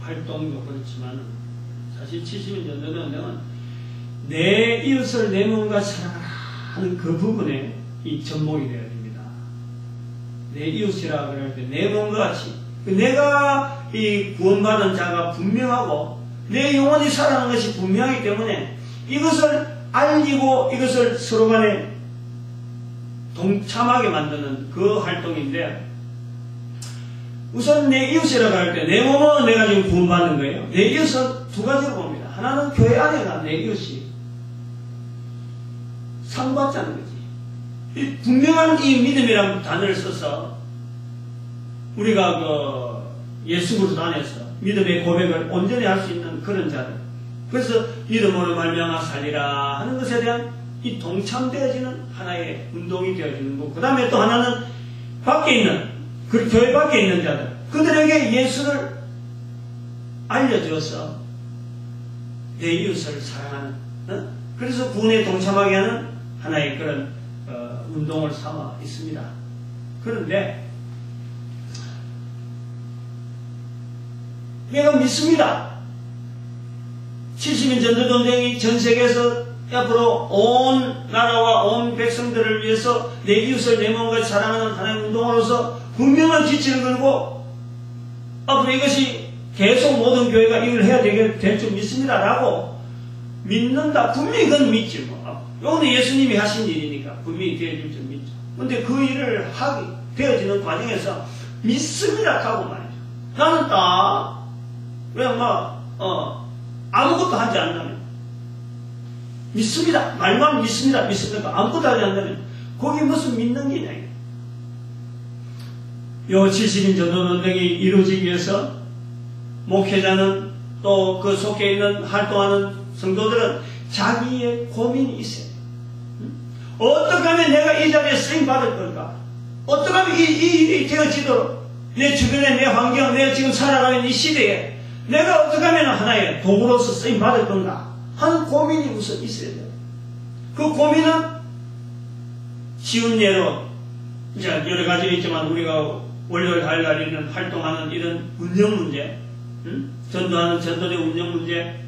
활동도 그렇지만 사실 70인 전도대 운동은 내 이웃을 내 몸과 사랑하는 그 부분에 이 접목이 되어야 됩니다. 내 이웃이라 그럴 때 내 몸과 같이 내가 이 구원받은 자가 분명하고 내 영혼이 살아가는 것이 분명하기 때문에 이것을 알리고 이것을 서로 간에 동참하게 만드는 그 활동인데 우선 내 이웃이라고 할 때 내 몸은 내가 지금 구원받는 거예요. 내 이웃은 두 가지로 봅니다. 하나는 교회 안에가 내 이웃이 상받자는 거지. 분명한 이 믿음이라는 단어를 써서 우리가 예수 그리스도 안에서 믿음의 고백을 온전히 할 수 있는 그런 자들. 그래서 믿음으로 말미암아 살리라 하는 것에 대한 이 동참되어지는 하나의 운동이 되어지는 거고, 그 다음에 또 하나는 밖에 있는 그 교회 밖에 있는 자들, 그들에게 예수를 알려주어서 내 이웃을 사랑하는, 그래서 구원에 동참하게 하는 하나의 그런 운동을 삼아 있습니다. 그런데 내가 믿습니다. 70인 전도전쟁이 전 세계에서 앞으로 온 나라와 온 백성들을 위해서 내 이웃을 내 몸과 사랑하는 하나의 운동으로서 분명한 기치를 걸고 앞으로 이것이 계속 모든 교회가 이걸 해야 될 줄 믿습니다 라고 믿는다. 분명히 그건 믿지 뭐. 이거는 예수님이 하신 일이니까 분명히 되어질 줄 믿죠. 근데 그 일을 하게 되어지는 과정에서 믿습니다 하고 말이죠. 나는 딱 그냥 아무것도 하지 않는다면 믿습니다. 말만 믿습니다. 아무것도 하지 않는다면 거기 무슨 믿는 게냐. 요 70인 전도운동이 이루어지기 위해서 목회자는 또 그 속해 있는 활동하는 성도들은 자기의 고민이 있어요. 어떻게 하면 내가 이 자리에 쓰임받을 걸까? 어떻게 하면 이 일이 되어지도록 내 주변에 내 환경, 내가 지금 살아가는 이 시대에 내가 어떻게 하면 하나의 도구로서 쓰임받을 건가 하는 고민이 우선 있어야 돼요. 그 고민은 쉬운 예로 이제 여러 가지가 있지만 우리가 월요일 달달이는 활동하는 이런 운영 문제, 전도하는 전도대 운영 문제,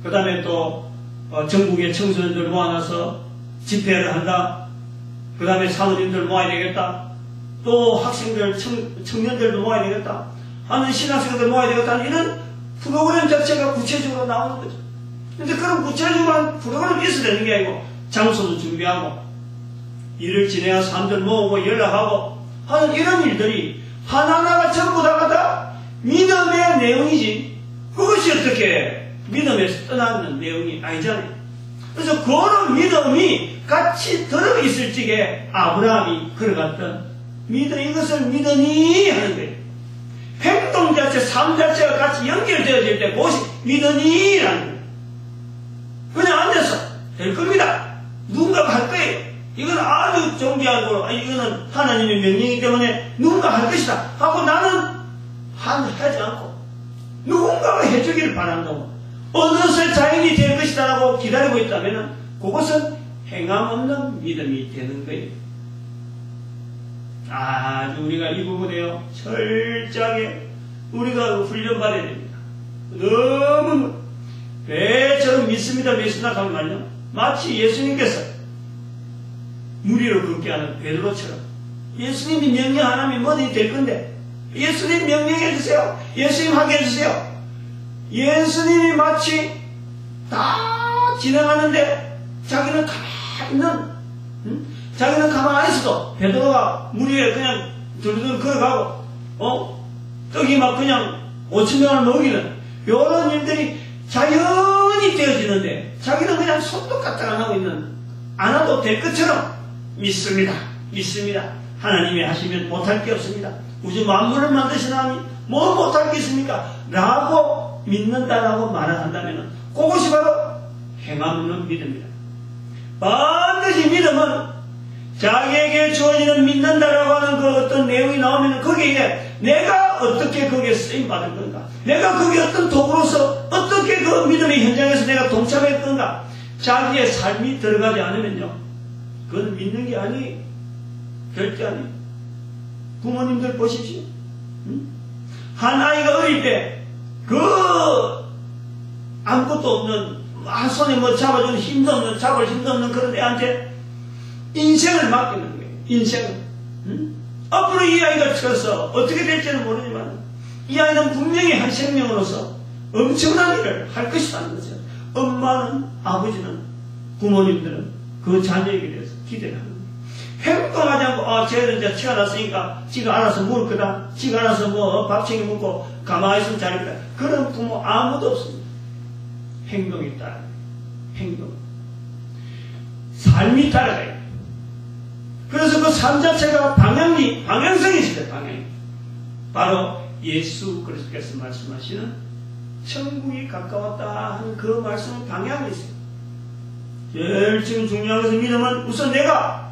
그 다음에 또 전국의 청소년들 모아놔서 집회를 한다. 그 다음에 사모님들 모아야 되겠다. 또 학생들, 청년들도 모아야 되겠다 하는 신학생들 모아야 되겠다 하는 이런 프로그램 자체가 구체적으로 나오는 거죠. 근데 그런 구체적인 프로그램이 있어야 되는 게 아니고 장소도 준비하고 일을 진행하고 사람들 모으고 연락하고 하는 이런 일들이 하나하나가 전부 다 믿음의 내용이지 그것이 어떻게 믿음에서 떠나는 내용이 아니잖아요. 그래서 그런 믿음이 같이 들어있을 적에 아브라함이 걸어갔던 믿음, 이것을 믿으니 하는 거예요. 행동 자체, 삶 자체가 같이 연결되어질 때 그것이 믿으니 라는 거예요. 그냥 앉아서 될 겁니다. 누군가가 할 거예요. 이건 아주 존귀하고 이거는 하나님의 명령이기 때문에 누군가 할 것이다 하고 나는 하지 않고 누군가가 해주기를 바란다고 어느새 자연이 될 것이다 라고 기다리고 있다면 그것은 행함 없는 믿음이 되는 거예요. 아주 우리가 이 부분에요 철저하게 우리가 훈련받아야 됩니다. 너무 배처럼 믿습니다 하면 말이요 마치 예수님께서 무리로 걷게 하는 베드로처럼 예수님이 명령하면 뭐든지 될 건데 예수님 명령해 주세요. 예수님 하게 해주세요. 예수님이 마치 다 진행하는데 자기는 가만히 있는 자기는 가만히 안 있어도 베드로가 물 위에 그냥 둘둘 걸어가고 떡이 막 그냥 5,000명을 먹이는 이런 일들이 자연히 되어지는데 자기는 그냥 손도 까딱 안 하고 있는 안 해도 될 것처럼 믿습니다. 하나님이 하시면 못할 게 없습니다. 우주 만물을 만드신 하나님 뭐 못할 게 있습니까? 라고 믿는다라고 말을 한다면 그것이 바로 행함없는 믿음이다. 반드시 믿음은 자기에게 주어지는 믿는다라고 하는 그 어떤 내용이 나오면 거기에 내가 어떻게 거기에 쓰임받을 건가? 내가 거기에 어떤 도구로서 어떻게 그 믿음의 현장에서 내가 동참할 건가? 자기의 삶이 들어가지 않으면요, 그건 믿는 게 아니에요. 절대 아니에요. 부모님들 보십시오. 한 아이가 어릴 때 아무것도 없는, 손에 뭐 잡아주는 힘도 없는, 잡을 힘도 없는 그런 애한테 인생을 맡기는 거예요. 인생을. 앞으로 이 아이가 커서 어떻게 될지는 모르지만 이 아이는 분명히 한 생명으로서 엄청난 일을 할 것이라는 거죠. 엄마는, 아버지는, 부모님들은 그 자녀에게 대해서 기대를 하는 거예요. 행동하지 않고 쟤는 이제 티가 났으니까 지가 알아서 먹을 거다, 지가 알아서 뭐 밥 챙겨 먹고 가만히 있으면 잘할 거다, 그런 부모 아무도 없습니다. 행동이 따라가요. 행동. 삶이 따라가요. 그래서 그 삶 자체가 방향성이 있어요. 방향이. 바로 예수 그리스도께서 말씀하시는 천국이 가까웠다 하는 그 말씀은 방향이 있어요. 제일 지금 중요한 것은 믿음은 우선 내가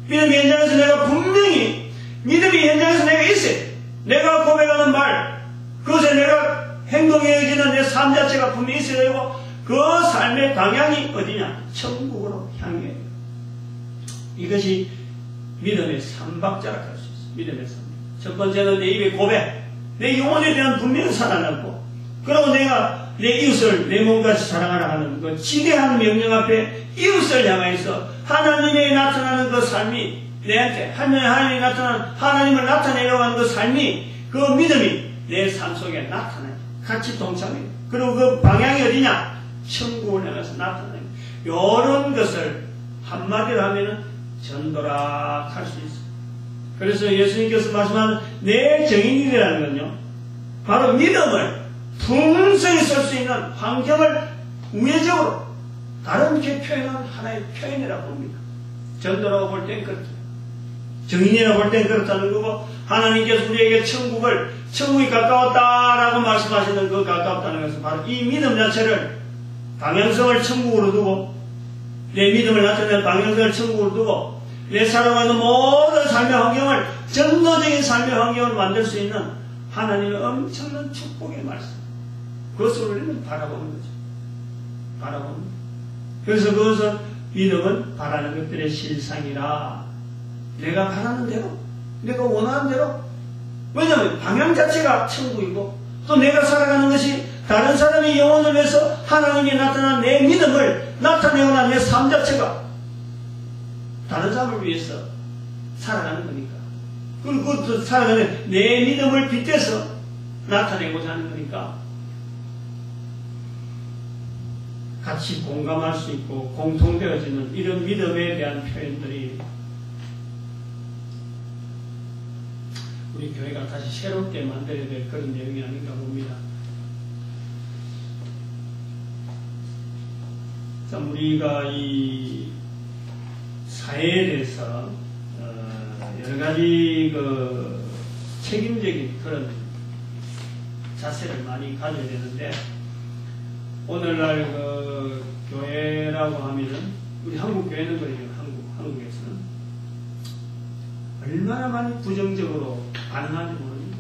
믿음의 현장에서 내가 분명히 믿음의 현장에서 내가 있어요. 내가 고백하는 말, 그것에 내가 행동해지는 내 삶 자체가 분명히 있어야 되고 그 삶의 방향이 어디냐? 천국으로 향해. 이것이 믿음의 삼박자라 할 수 있어요. 믿음의 삼박. 첫 번째는 내 입의 고백. 내 영혼에 대한 분명히 살아남고, 그리고 내가 내 이웃을 내 몸같이 사랑하라 하는 그 지대한 명령 앞에 이웃을 향해서 하나님의 나타나는 그 삶이 내한테, 하나님이 나타나는, 하나님을 나타내려고 하는 그 삶이, 그 믿음이 내 삶 속에 나타나요. 같이 동참해요. 그리고 그 방향이 어디냐? 천국을 향해서 나타나요. 이런 것을 한마디로 하면은 전도라 할 수 있어요. 그래서 예수님께서 말씀하는 내 정인이라는 건요, 바로 믿음을 풍성히 쓸 수 있는 환경을 우회적으로 다른게 표현한 하나의 표현이라고 봅니다. 전도라고 볼 땐 그렇죠. 정인이라고 볼 땐 그렇다는 거고, 하나님께서 우리에게 천국이 가까웠다라고 말씀하시는 그 가까웠다는 것은 바로 이 믿음 자체를 방향성을 천국으로 두고, 내 믿음을 나타내는 방향성을 천국으로 두고, 내 살아가는 모든 삶의 환경을, 전도적인 삶의 환경을 만들 수 있는 하나님의 엄청난 축복의 말씀. 그것을 우리는 바라보는 거죠. 바라보는 거죠. 그래서 그것은 믿음은 바라는 것들의 실상이라, 내가 바라는 대로, 내가 원하는 대로, 왜냐하면 방향 자체가 천국이고, 또 내가 살아가는 것이 다른 사람의 영혼을 위해서 하나님이 나타난 내 믿음을 나타내거나 내 삶 자체가 다른 사람을 위해서 살아가는 거니까. 그리고 그것도 살아가는 내 믿음을 빗대서 나타내고자 하는 거니까 같이 공감할 수 있고 공통되어지는 이런 믿음에 대한 표현들이 우리 교회가 다시 새롭게 만들어야 될 그런 내용이 아닌가 봅니다. 자, 우리가 이 사회에 대해서 여러 가지 그 책임적인 그런 자세를 많이 가져야 되는데, 오늘날 그 교회라고 하면은 우리 한국 교회는 그래요. 한국에서는 얼마나 많이 부정적으로 반응하는지 모릅니다.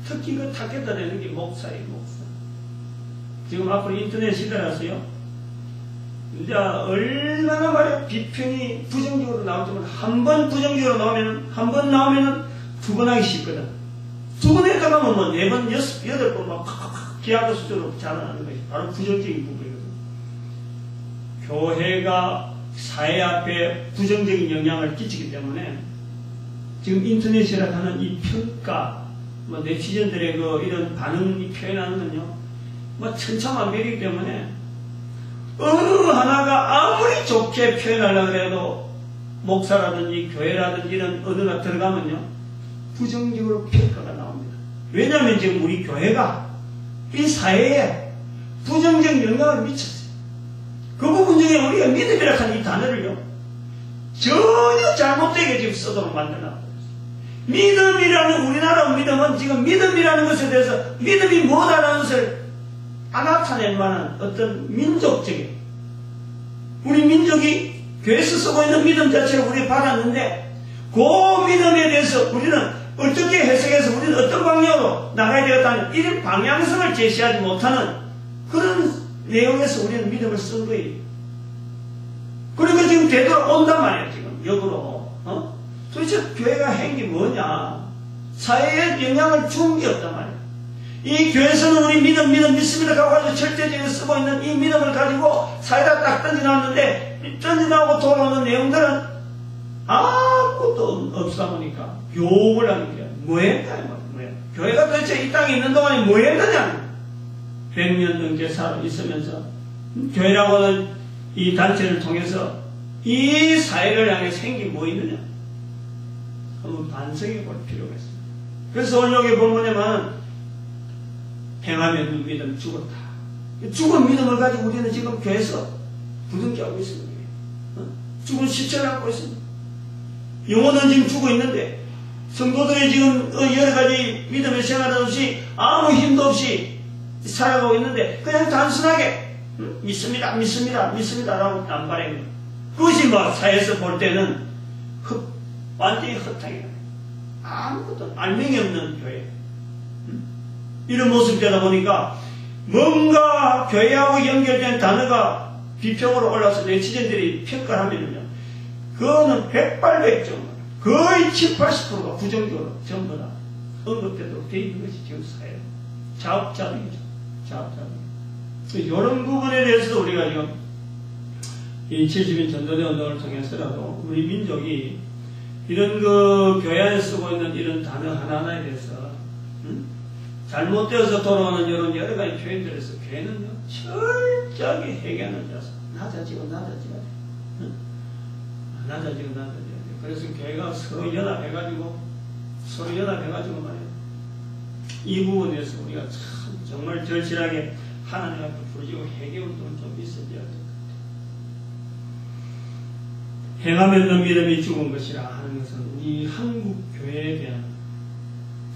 특히 그 타겟화 되는 게 목사예요, 목사. 지금 앞으로 인터넷 시대라서요. 이제 얼마나 말이야 비평이 부정적으로 나오지만 한 번 부정적으로 나오면은, 한 번 나오면은 두 번 하기 쉽거든. 두 번 했다가 뭐 네 번, 여덟 번 막 기하고 수적으로 자라나는 것이 바로 부정적인 부분이거든. 교회가 사회 앞에 부정적인 영향을 끼치기 때문에 지금 인터넷이라 하는 이 평가, 뭐 네티즌들의 그 이런 반응이 표현하는 건요, 뭐 천차만별이기 때문에 어느 하나가 아무리 좋게 표현하려고 해도 목사라든지 교회라든지 이런 언어가 들어가면요, 부정적으로 평가가 나옵니다. 왜냐하면 지금 우리 교회가 이 사회에 부정적 영향을 미쳤어요. 그 부분 중에 우리가 믿음이라 하는 이 단어를요, 전혀 잘못되게 지금 쓰도록 만들어놨어요. 믿음이라는, 우리나라 믿음은 지금 믿음이라는 것에 대해서 믿음이 뭐다라는 것을 나타낼 만한 어떤 민족적인, 우리 민족이 교회에서 쓰고 있는 믿음 자체를 우리가 받았는데 그 믿음에 대해서 우리는 어떻게 해석해서 우리는 어떤 방향으로 나가야 되겠다는 이런 방향성을 제시하지 못하는 그런 내용에서 우리는 믿음을 쓴 거예요. 그리고 지금 되돌아온단 말이에요. 지금 역으로. 도대체 교회가 한 게 뭐냐? 사회에 영향을 준 게 없단 말이에요. 이 교회에서는 우리 믿습니다 가지고 절대적으로 쓰고 있는 이 믿음을 가지고 사회에다 딱 던져놨는데 던져나오고 돌아오는 내용들은 아무것도 없다 보니까 욕을 하는 게 뭐했냐 뭐야. 교회가 도대체 이 땅에 있는 동안에 뭐 했느냐? 100년 넘게 있으면서 교회라고 하는 이 단체를 통해서 이 사회를 향해 생긴 뭐 있느냐? 한번 반성해 볼 필요가 있습니다. 그래서 오늘 여기 본문에만 행하며 있는 믿음 죽었다. 죽은 믿음을 가지고 우리는 지금 교회에서 부둥켜하고 있습니다. 죽은 시체를 갖고 있습니다. 영혼은 지금 죽어 있는데 성도들이 지금 여러 가지 믿음의 생활 없이 아무 힘도 없이 살아가고 있는데 그냥 단순하게 믿습니다 라고 남발해. 그것이 뭐 사회에서 볼 때는 완전히 헛탕이다. 아무것도 알맹이 없는 교회. 이런 모습이다 보니까 뭔가 교회하고 연결된 단어가 비평으로 올라와서 내치전들이 평가를 하면요, 그거는 백발백중 거의 70~80%가 부정적으로 전부 다 언급되도록 되어 있는 것이 지금 사회예요. 자업자득이죠. 이런 부분에 대해서도 우리가 지금 이 70인 전도대 운동을 통해서라도 우리 민족이 이런 교회 안에 쓰고 있는 이런 단어 하나하나에 대해서 잘못되어서 돌아오는 이런 여러 가지 표현들에서 교회는요 철저하게 회개하는 자서 낮아지고 그래서 교회가 서로 연합해가지고 말이에요. 이 부분에서 우리가 참 정말 절실하게 하나님 앞에 부르짖고 회개운동을 좀 있어야 될 것 같아요. 행하며 있는 믿음이 죽은 것이라 하는 것은 우리 한국 교회에 대한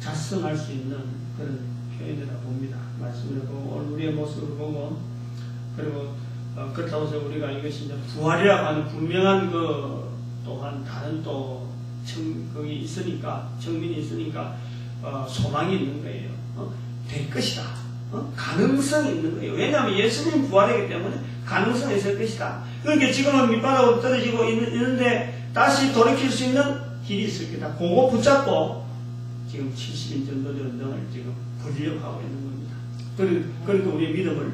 자성할 수 있는 그런 표현이라 봅니다. 말씀을 보고 오늘 우리의 모습을 보고 그리고 그렇다고 해서 우리가 이것이 이제 부활이라고 하는 분명한 또한 다른 거기 있으니까 정민이 있으니까 소망이 있는 거예요. 될 것이다. 가능성이 있는 거예요. 왜냐하면 예수님 부활이기 때문에 가능성이 있을 것이다. 그러니까 지금은 밑바닥으로 떨어지고 있는데 다시 돌이킬 수 있는 길이 있을 거다. 그거 붙잡고 지금 70인 전도대 운동을 지금 벌이려고 하고 있는 겁니다. 그러니까 우리의 믿음을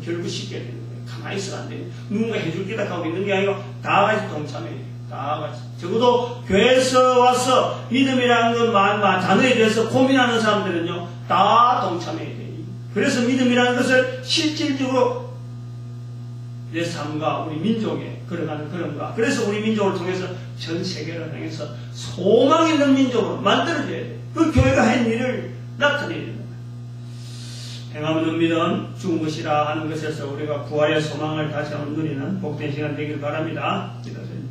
결부시켜야 되는 거예요. 가만히 있으면 안 돼요. 누군가 해줄 기다 하고 있는 게 아니고 다 같이 동참해야 돼요. 다 같이. 적어도 교회에서 와서 믿음이라는 단어에 대해서 고민하는 사람들은요 다 동참해야 돼요. 그래서 믿음이라는 것을 실질적으로 내 삶과 우리 민족에 걸어가는 그런가. 그래서 우리 민족을 통해서 전 세계를 향해서 소망 있는 민족으로 만들어줘야 돼요. 그 교회가 한 일을 나타내야 됩니다. 행하면 믿음 죽은 것이라 하는 것에서 우리가 부활의 소망을 다시 한번 누리는 복된 시간 되길 바랍니다. 기도드립니다.